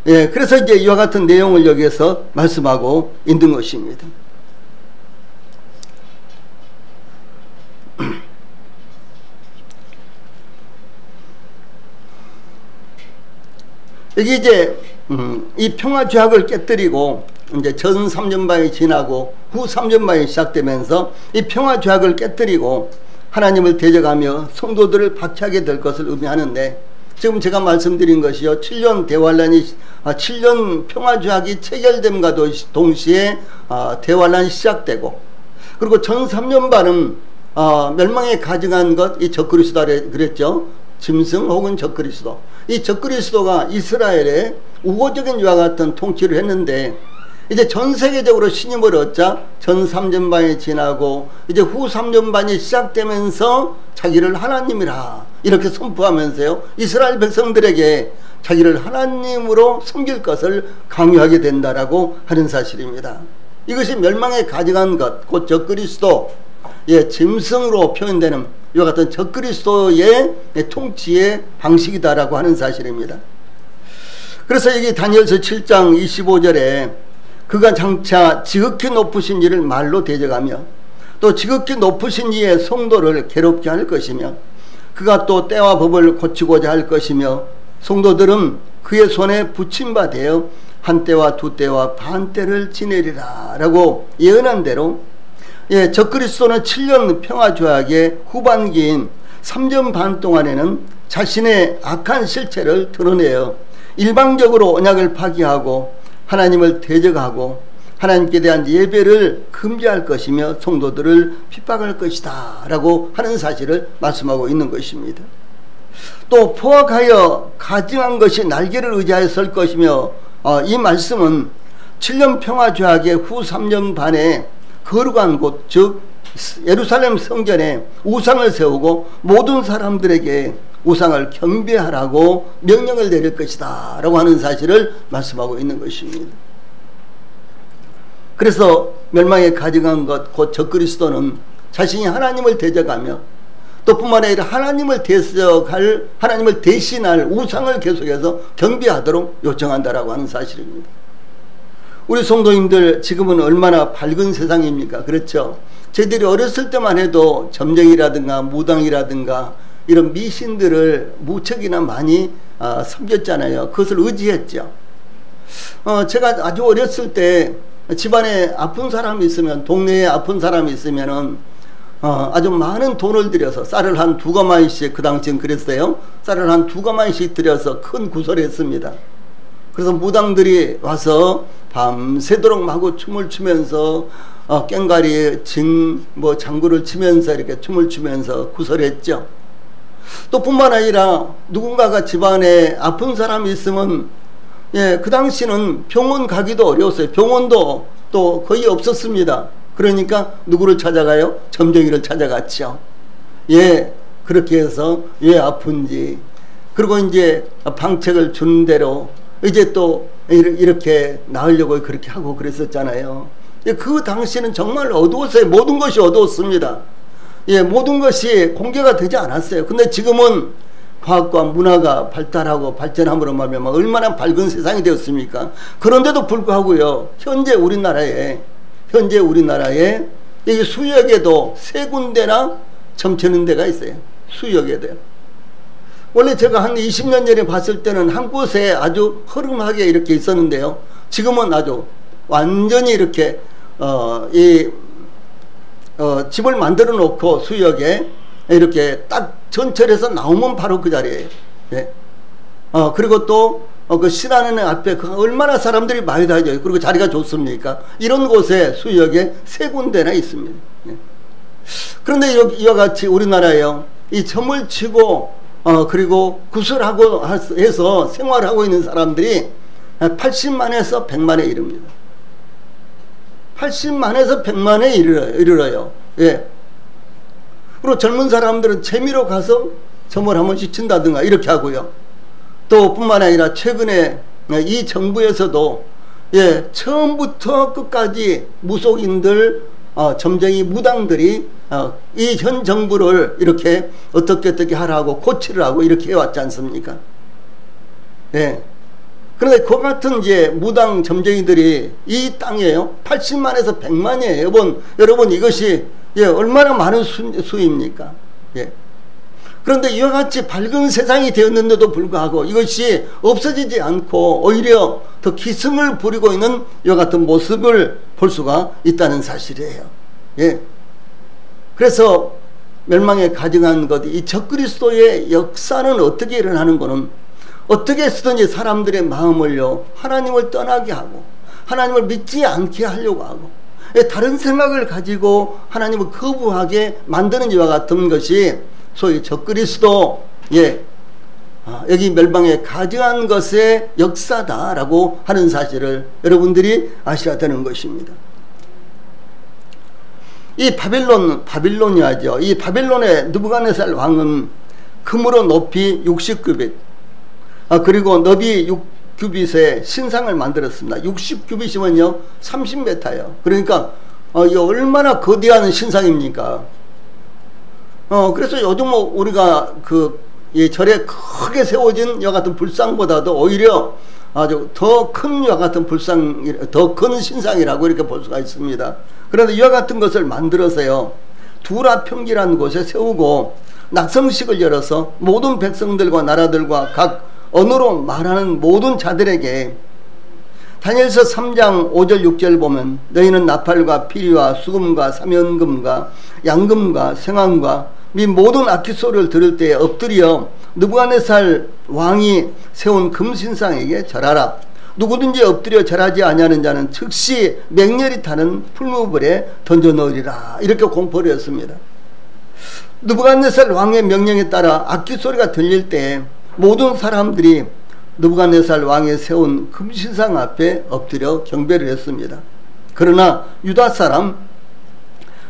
A: 그래서 이제 이와 같은 내용을 여기에서 말씀하고 있는 것입니다. 여기 이제 이 평화조약을 깨뜨리고 이제 전 3년반이 지나고 후 3년반이 시작되면서 이 평화조약을 깨뜨리고 하나님을 대적하며 성도들을 박해하게 될 것을 의미하는데, 지금 제가 말씀드린 것이요, 7년 평화조약이 체결됨과 동시에 대환란이 시작되고, 그리고 전 3년반은 멸망에 가증한 것, 이 적그리스도라 그랬죠. 짐승 혹은 적그리스도. 이 적그리스도가 이스라엘의 우호적인 이와 같은 통치를 했는데, 이제 전 세계적으로 신임을 얻자 전 3년반이 지나고 이제 후 3년반이 시작되면서 자기를 하나님이라 이렇게 선포하면서요, 이스라엘 백성들에게 자기를 하나님으로 섬길 것을 강요하게 된다라고 하는 사실입니다. 이것이 멸망에 가증한 것, 곧 적그리스도, 짐승으로 표현되는 이와 같은 적그리스도의 통치의 방식이다라고 하는 사실입니다. 그래서 여기 다니엘서 7장 25절에 그가 장차 지극히 높으신 이를 말로 대적하며 또 지극히 높으신 이의 성도를 괴롭게 할 것이며 그가 또 때와 법을 고치고자 할 것이며 성도들은 그의 손에 붙임 바 되어 한 때와 두 때와 반 때를 지내리라 라고 예언한 대로, 적그리스도는 7년 평화조약의 후반기인 3년 반 동안에는 자신의 악한 실체를 드러내어 일방적으로 언약을 파기하고 하나님을 대적하고 하나님께 대한 예배를 금지할 것이며 성도들을 핍박할 것이다 라고 하는 사실을 말씀하고 있는 것입니다. 또 포악하여 가증한 것이 날개를 의지하여 설 것이며 이 말씀은 7년 평화조약의 후 3년 반에 거룩한 곳 즉 예루살렘 성전에 우상을 세우고 모든 사람들에게 우상을 경배하라고 명령을 내릴 것이다 라고 하는 사실을 말씀하고 있는 것입니다. 그래서 멸망에 가증한 것 곧 적그리스도는 자신이 하나님을 대적하며 또 뿐만 아니라 하나님을 대신할 우상을 계속해서 경배하도록 요청한다라고 하는 사실입니다. 우리 성도님들 지금은 얼마나 밝은 세상입니까? 그렇죠? 저희들이 어렸을 때만 해도 점쟁이라든가 무당이라든가 이런 미신들을 무척이나 많이 섬겼잖아요. 그것을 의지했죠. 제가 아주 어렸을 때 집안에 아픈 사람이 있으면, 동네에 아픈 사람이 있으면은 아주 많은 돈을 들여서 쌀을 한 2가마니씩, 그 당시엔 그랬어요. 쌀을 한 2가마니씩 들여서 큰 구설을 했습니다. 그래서 무당들이 와서 밤새도록 마구 춤을 추면서 꽹과리, 장구를 치면서 이렇게 춤을 추면서 구설했죠. 또 뿐만 아니라 누군가가 집안에 아픈 사람이 있으면 그 당시는 병원 가기도 어려웠어요. 병원도 또 거의 없었습니다. 그러니까 누구를 찾아가요? 점쟁이를 찾아갔죠. 그렇게 해서 왜 아픈지, 그리고 이제 방책을 주는 대로 이제 또 이렇게 나으려고 그렇게 하고 그랬었잖아요. 그 당시는 정말 어두웠어요. 모든 것이 어두웠습니다. 모든 것이 공개가 되지 않았어요. 근데 지금은 과학과 문화가 발달하고 발전함으로 말미암아 얼마나 밝은 세상이 되었습니까? 그런데도 불구하고요, 현재 우리나라에 이 수역에도 3군데나 점치는 데가 있어요. 수역에도요. 원래 제가 한 20년 전에 봤을 때는 한 곳에 아주 허름하게 이렇게 있었는데요. 지금은 아주 완전히 이렇게 집을 만들어 놓고 수역에 이렇게 딱 전철에서 나오면 바로 그 자리에요. 그리고 또 그 신하는 앞에 얼마나 사람들이 많이 다녀요. 그리고 자리가 좋습니까? 이런 곳에 수역에 3군데나 있습니다. 그런데 이와 같이 우리나라에요, 이 점을 치고 그리고 구슬하고 해서 생활하고 있는 사람들이 80만에서 100만에 이릅니다. 80만에서 100만에 이르러요. 그리고 젊은 사람들은 재미로 가서 점을 한 번씩 친다든가 이렇게 하고요. 또 뿐만 아니라 최근에 이 정부에서도 처음부터 끝까지 무속인들, 점쟁이 무당들이 이 현 정부를 이렇게 어떻게 하라고 고치를 하고 이렇게 해왔지 않습니까? 그런데 그 같은 무당 점쟁이들이 이 땅에요 80만에서 100만이에요. 여러분 이것이 얼마나 많은 수입니까? 그런데 이와 같이 밝은 세상이 되었는데도 불구하고 이것이 없어지지 않고 오히려 더 기승을 부리고 있는 이와 같은 모습을 볼 수가 있다는 사실이에요. 그래서 멸망에 가증한 것, 이 적그리스도의 역사는 어떻게 일어나는 거는 어떻게 해서든지 사람들의 마음을요 하나님을 떠나게 하고 하나님을 믿지 않게 하려고 하고 다른 생각을 가지고 하나님을 거부하게 만드는 이와 같은 것이 소위 적그리스도, 여기 멸망에 가증한 것의 역사다라고 하는 사실을 여러분들이 아셔야 되는 것입니다. 이 바빌론이야죠. 이 바빌론의 느부갓네살 왕은 금으로 높이 60규빗, 그리고 너비 6규빗의 신상을 만들었습니다. 60규빗이면요 30m예요. 그러니까 이 얼마나 거대한 신상입니까? 그래서 요즘 우리가 이 절에 크게 세워진 이와 같은 불상보다도 오히려 아주 더 큰 이와 같은 더 큰 신상이라고 이렇게 볼 수가 있습니다. 그런데 이와 같은 것을 만들어서요 두라 평지라는 곳에 세우고 낙성식을 열어서 모든 백성들과 나라들과 각 언어로 말하는 모든 자들에게, 다니엘서 3장 5절 6절 보면 너희는 나팔과 피리와 수금과 사면금과 양금과 생황과 이 모든 악기 소리를 들을 때에 엎드려 느부갓네살 왕이 세운 금신상에게 절하라. 누구든지 엎드려 절하지 아니하는 자는 즉시 맹렬히 타는 풀무불에 던져 넣으리라. 이렇게 공포를 했습니다. 느부갓네살 왕의 명령에 따라 악기 소리가 들릴 때 모든 사람들이 느부갓네살 왕이 세운 금신상 앞에 엎드려 경배를 했습니다. 그러나 유다 사람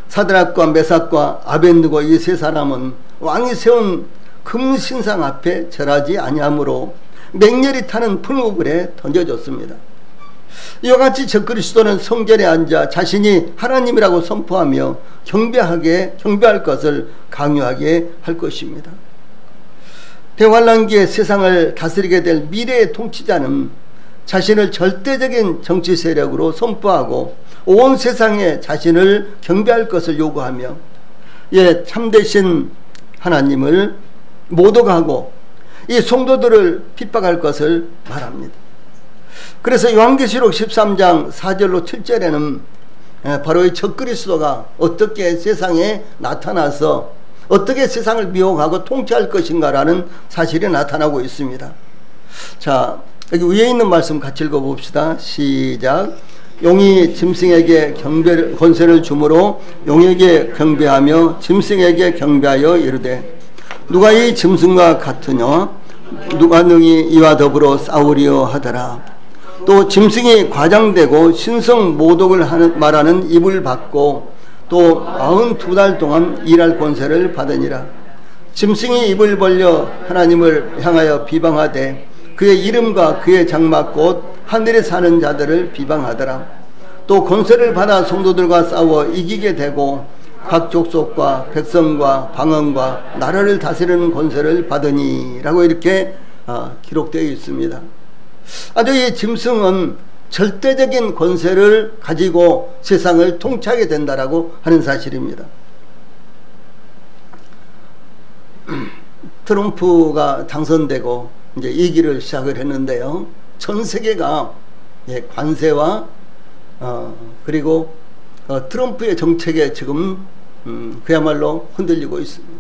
A: 사드락과 메삭과 아벳느고 이 세 사람은 왕이 세운 금신상 앞에 절하지 아니하므로 맹렬히 타는 풀무불에 던져졌습니다. 이와 같이 적그리스도는 성전에 앉아 자신이 하나님이라고 선포하며 경배할 것을 강요하게 할 것입니다. 대환란기에 세상을 다스리게 될 미래의 통치자는 자신을 절대적인 정치 세력으로 선포하고 온 세상에 자신을 경배할 것을 요구하며 참되신 하나님을 모독하고 이 성도들을 핍박할 것을 말합니다. 그래서 요한계시록 13장 4절로 7절에는 바로 이 적그리스도가 어떻게 세상에 나타나서 어떻게 세상을 미혹하고 통치할 것인가라는 사실이 나타나고 있습니다. 자, 여기 위에 있는 말씀 같이 읽어봅시다. 시작. 용이 짐승에게 권세를 주므로 용에게 경배하며 짐승에게 경배하여 이르되 누가 이 짐승과 같으냐? 누가 능히 이와 더불어 싸우리요 하더라. 또 짐승이 과장되고 신성 모독을 말하는 입을 받고 또 42달 동안 일할 권세를 받으니라. 짐승이 입을 벌려 하나님을 향하여 비방하되 그의 이름과 그의 장막 곧 하늘에 사는 자들을 비방하더라. 또 권세를 받아 성도들과 싸워 이기게 되고 각 족속과 백성과 방언과 나라를 다스리는 권세를 받으니 라고 이렇게 기록되어 있습니다. 아주 이 짐승은 절대적인 권세를 가지고 세상을 통치하게 된다라고 하는 사실입니다. 트럼프가 당선되고 이제 이 길을 시작을 했는데요. 전 세계가 관세와 그리고 트럼프의 정책에 지금 그야말로 흔들리고 있습니다.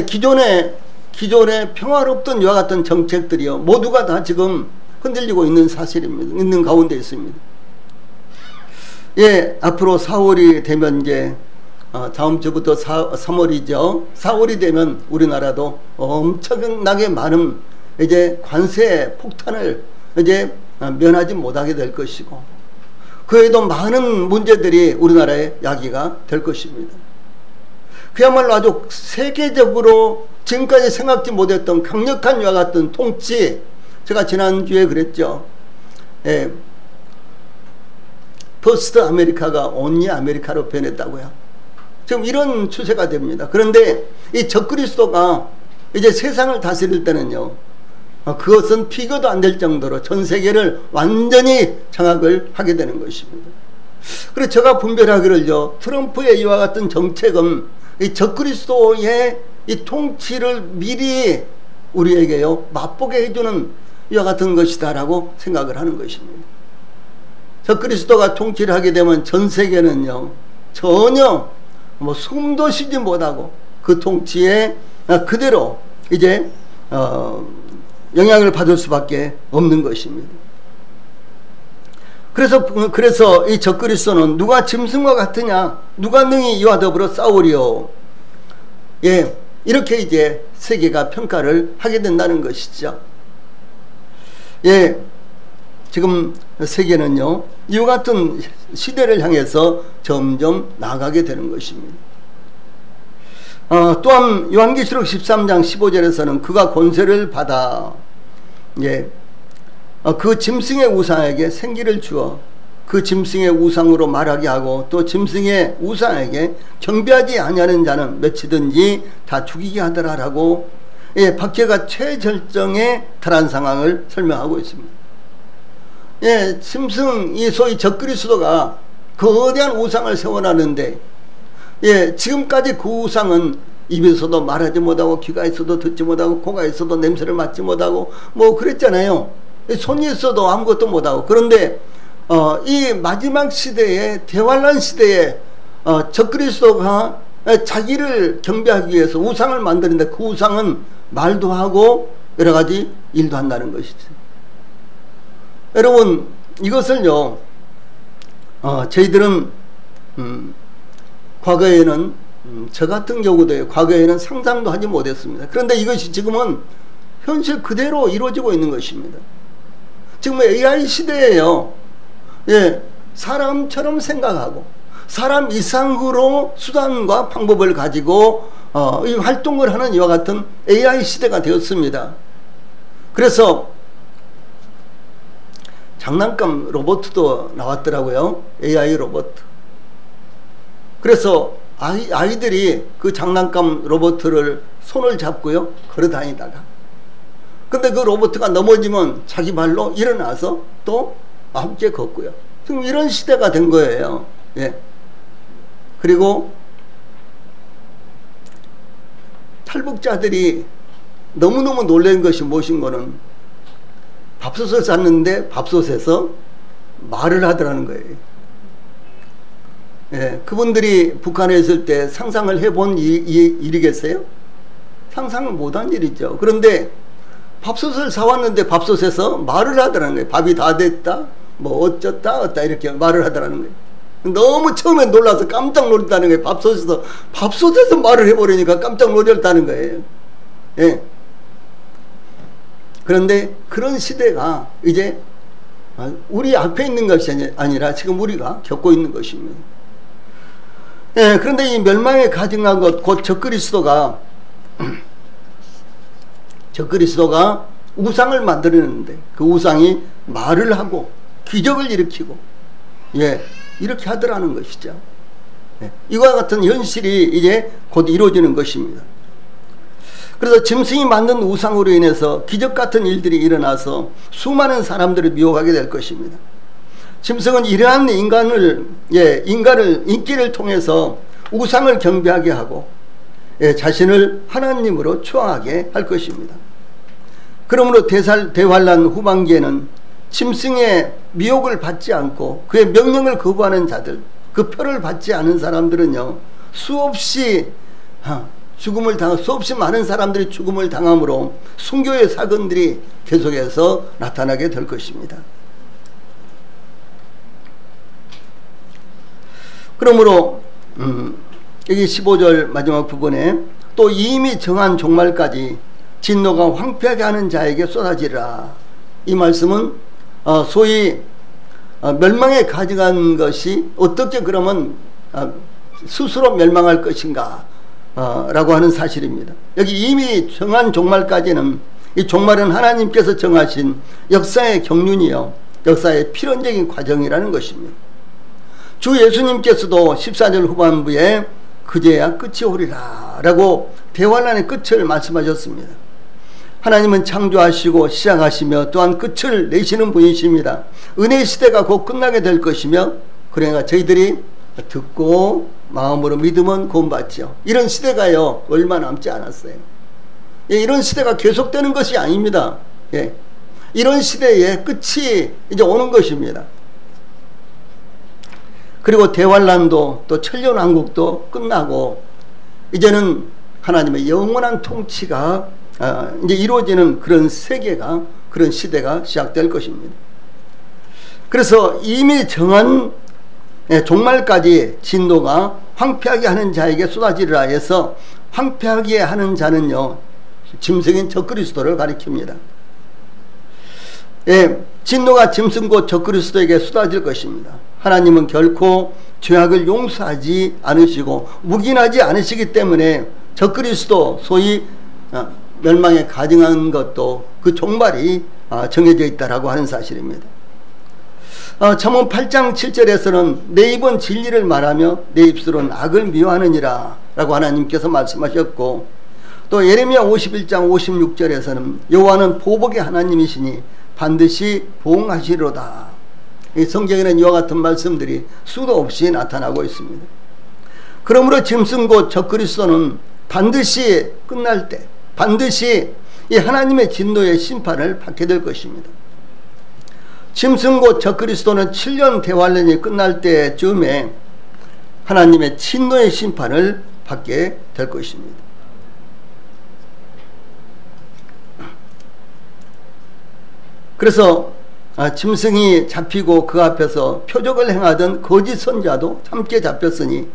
A: 기존에 평화롭던 이와 같은 정책들이요 모두가 다 지금 흔들리고 있는 사실입니다. 있는 가운데 있습니다. 앞으로 4월이 되면 이제 다음 주부터 3월이죠. 4월이 되면 우리나라도 엄청나게 많은 이제 관세 폭탄을 이제 면하지 못하게 될 것이고 그에도 많은 문제들이 우리나라에 야기가 될 것입니다. 그야말로 아주 세계적으로 지금까지 생각지 못했던 강력한 이와 같은 통치, 제가 지난주에 그랬죠. 퍼스트 아메리카가 온리 아메리카로 변했다고요. 지금 이런 추세가 됩니다. 그런데 이 적그리스도가 이제 세상을 다스릴 때는요, 그것은 비교도 안 될 정도로 전 세계를 완전히 장악을 하게 되는 것입니다. 그래서 제가 분별하기를요, 트럼프의 이와 같은 정책은 이 적그리스도의 이 통치를 미리 우리에게요 맛보게 해주는 이와 같은 것이다라고 생각을 하는 것입니다. 적그리스도가 통치를 하게 되면 전 세계는요 전혀 숨도 쉬지 못하고 그 통치에 그대로 이제 영향을 받을 수밖에 없는 것입니다. 그래서 이 적그리스도는 누가 짐승과 같으냐, 누가 능히 이와 더불어 싸우리요, 이렇게 이제 세계가 평가를 하게 된다는 것이죠. 지금 세계는요 이와 같은 시대를 향해서 점점 나아가게 되는 것입니다. 또한 요한계시록 13장 15절에서는 그가 권세를 받아 그 짐승의 우상에게 생기를 주어 그 짐승의 우상으로 말하게 하고 또 짐승의 우상에게 경배하지 아니하는 자는 며치든지 다 죽이게 하더라라고 박해가 최절정에 달한 상황을 설명하고 있습니다. 짐승, 이 소위 적그리스도가 거대한 우상을 세워놨는데 지금까지 그 우상은 입에서도 말하지 못하고 귀가 있어도 듣지 못하고 코가 있어도 냄새를 맡지 못하고 뭐 그랬잖아요. 손이 있어도 아무것도 못하고. 그런데 이 마지막 시대에, 대환란 시대에 적그리스도가 자기를 경배하기 위해서 우상을 만드는데 그 우상은 말도 하고 여러 가지 일도 한다는 것이죠. 여러분, 이것을요, 저희들은 과거에는 저 같은 경우도 과거에는 상상도 하지 못했습니다. 그런데 이것이 지금은 현실 그대로 이루어지고 있는 것입니다. 지금 AI 시대예요. 예, 사람처럼 생각하고 사람 이상으로 수단과 방법을 가지고 이 활동을 하는 이와 같은 AI 시대가 되었습니다. 그래서 장난감 로봇도 나왔더라고요. AI 로봇. 그래서 아이들이 그 장난감 로봇을 손을 잡고요, 걸어 다니다가, 근데 그 로봇가 넘어지면 자기 발로 일어나서 또 함께 걷고요. 지금 이런 시대가 된 거예요. 예. 그리고 탈북자들이 너무너무 놀란 것이 무엇인 거는 밥솥을 쌌는데 밥솥에서 말을 하더라는 거예요. 예, 그분들이 북한에 있을 때 상상을 해본 일이겠어요? 상상을 못한 일이죠. 그런데 밥솥을 사왔는데 밥솥에서 말을 하더라는 거예요. 밥이 다 됐다, 뭐 어쩌다 이렇게 말을 하더라는 거예요. 너무 처음에 놀라서 깜짝 놀랐다는 거예요. 밥솥에서 말을 해버리니까 깜짝 놀랐다는 거예요. 예. 그런데 그런 시대가 이제 우리 앞에 있는 것이 아니라 지금 우리가 겪고 있는 것입니다. 예, 그런데 이 멸망에 가증한 것, 곧 적그리스도가 우상을 만들었는데 그 우상이 말을 하고 기적을 일으키고, 예, 이렇게 하더라는 것이죠. 예, 이와 같은 현실이 이제 곧 이루어지는 것입니다. 그래서 짐승이 만든 우상으로 인해서 기적 같은 일들이 일어나서 수많은 사람들을 미혹하게 될 것입니다. 짐승은 이러한 인기를 통해서 우상을 경배하게 하고, 예, 자신을 하나님으로 추앙하게 할 것입니다. 그러므로 대환란 후반기에는 짐승의 미혹을 받지 않고 그의 명령을 거부하는 자들, 그 표를 받지 않은 사람들은요, 수없이 많은 사람들이 죽음을 당함으로 순교의 사건들이 계속해서 나타나게 될 것입니다. 그러므로 여기 15절 마지막 부분에 또 이미 정한 종말까지 진노가 황폐하게 하는 자에게 쏟아지리라. 이 말씀은 소위 멸망에 가져간 것이 어떻게 그러면 스스로 멸망할 것인가 라고 하는 사실입니다. 여기 이미 정한 종말까지는, 이 종말은 하나님께서 정하신 역사의 경륜이요, 역사의 필연적인 과정이라는 것입니다. 주 예수님께서도 14절 후반부에 그제야 끝이 오리라 라고 대환란의 끝을 말씀하셨습니다. 하나님은 창조하시고 시작하시며 또한 끝을 내시는 분이십니다. 은혜의 시대가 곧 끝나게 될 것이며, 그러니까 저희들이 듣고 마음으로 믿으면 구원받지요. 이런 시대가요, 얼마 남지 않았어요. 예, 이런 시대가 계속되는 것이 아닙니다. 예, 이런 시대의 끝이 이제 오는 것입니다. 그리고 대환란도 또 천년왕국도 끝나고 이제는 하나님의 영원한 통치가 이제 이루어지는 그런 세계가, 그런 시대가 시작될 것입니다. 그래서 이미 정한 종말까지 진노가 황폐하게 하는 자에게 쏟아지리라 해서, 황폐하게 하는 자는요, 짐승인 적그리스도를 가리킵니다. 예, 진노가 짐승 곧 적그리스도에게 쏟아질 것입니다. 하나님은 결코 죄악을 용서하지 않으시고 묵인하지 않으시기 때문에 적그리스도, 소위 멸망에 가증한 것도 그 종말이 정해져 있다라고 하는 사실입니다. 잠언 8장 7절에서는 내 입은 진리를 말하며 내 입술은 악을 미워하느니라 라고 하나님께서 말씀하셨고, 또 예레미야 51장 56절에서는 여호와는 보복의 하나님이시니 반드시 보응하시리로다. 이 성경에는 이와 같은 말씀들이 수도 없이 나타나고 있습니다. 그러므로 짐승 곧 적그리스도는 반드시 끝날 때, 반드시 이 하나님의 진노의 심판을 받게 될 것입니다. 짐승 곧 적그리스도는 7년 대환란이 끝날 때쯤에 하나님의 진노의 심판을 받게 될 것입니다. 그래서 짐승이 잡히고 그 앞에서 표적을 행하던 거짓 선자도 함께 잡혔으니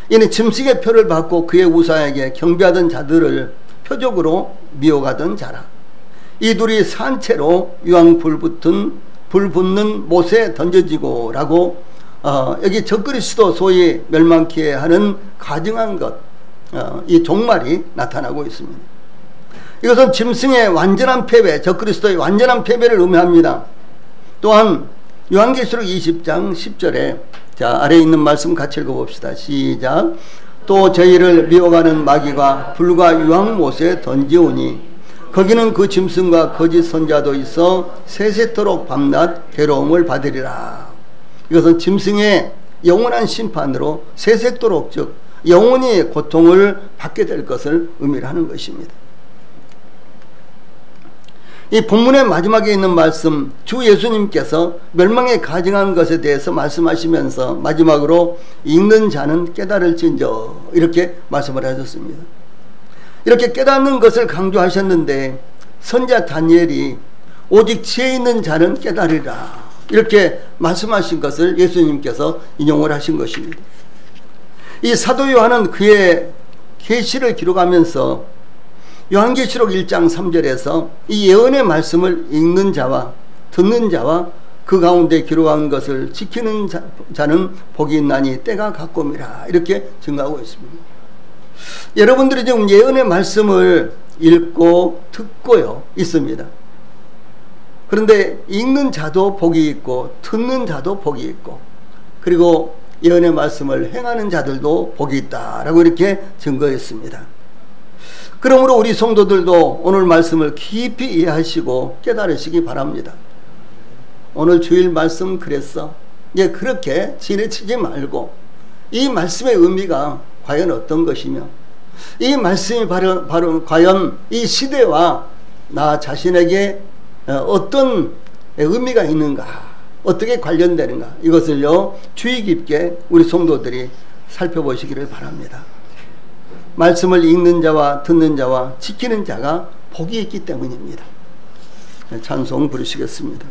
A: 이는 짐승의 표를 받고 그의 우상에게 경배하던 자들을 표적으로 미혹하던 자라. 이 둘이 산채로 유황 불 붙는 못에 던져지고 라고 여기 적그리스도 소위 멸망케 하는 가증한 것, 이 종말이 나타나고 있습니다. 이것은 짐승의 완전한 패배, 적그리스도의 완전한 패배를 의미합니다. 또한 요한계시록 20장 10절에 자 아래에 있는 말씀 같이 읽어봅시다. 시작. 또 저희를 미혹하는 마귀가 불과 유황못에 던지오니 거기는 그 짐승과 거짓 선자도 있어 세세토록 밤낮 괴로움을 받으리라. 이것은 짐승의 영원한 심판으로 세세토록 즉 영원히 고통을 받게 될 것을 의미하는 것입니다. 이 본문의 마지막에 있는 말씀, 주 예수님께서 멸망에 가증한 것에 대해서 말씀하시면서 마지막으로 읽는 자는 깨달을진저 이렇게 말씀을 하셨습니다. 이렇게 깨닫는 것을 강조하셨는데 선자 다니엘이 오직 지혜 있는 자는 깨달으리라 이렇게 말씀하신 것을 예수님께서 인용을 하신 것입니다. 이 사도 요한은 그의 계시를 기록하면서 요한계시록 1장 3절에서 이 예언의 말씀을 읽는 자와 듣는 자와 그 가운데 기록한 것을 지키는 자는 복이 있나니 때가 가까움이라 이렇게 증가하고 있습니다. 여러분들이 지금 예언의 말씀을 읽고 듣고요 있습니다. 그런데 읽는 자도 복이 있고 듣는 자도 복이 있고 그리고 예언의 말씀을 행하는 자들도 복이 있다라고 이렇게 증거했습니다. 그러므로 우리 성도들도 오늘 말씀을 깊이 이해하시고 깨달으시기 바랍니다. 오늘 주일 말씀 그랬어. 그렇게 지나치지 말고 이 말씀의 의미가 과연 어떤 것이며 이 말씀이 바로 과연 이 시대와 나 자신에게 어떤 의미가 있는가, 어떻게 관련되는가 이것을요 주의 깊게 우리 성도들이 살펴보시기를 바랍니다. 말씀을 읽는 자와 듣는 자와 지키는 자가 복이 있기 때문입니다. 찬송 부르시겠습니다.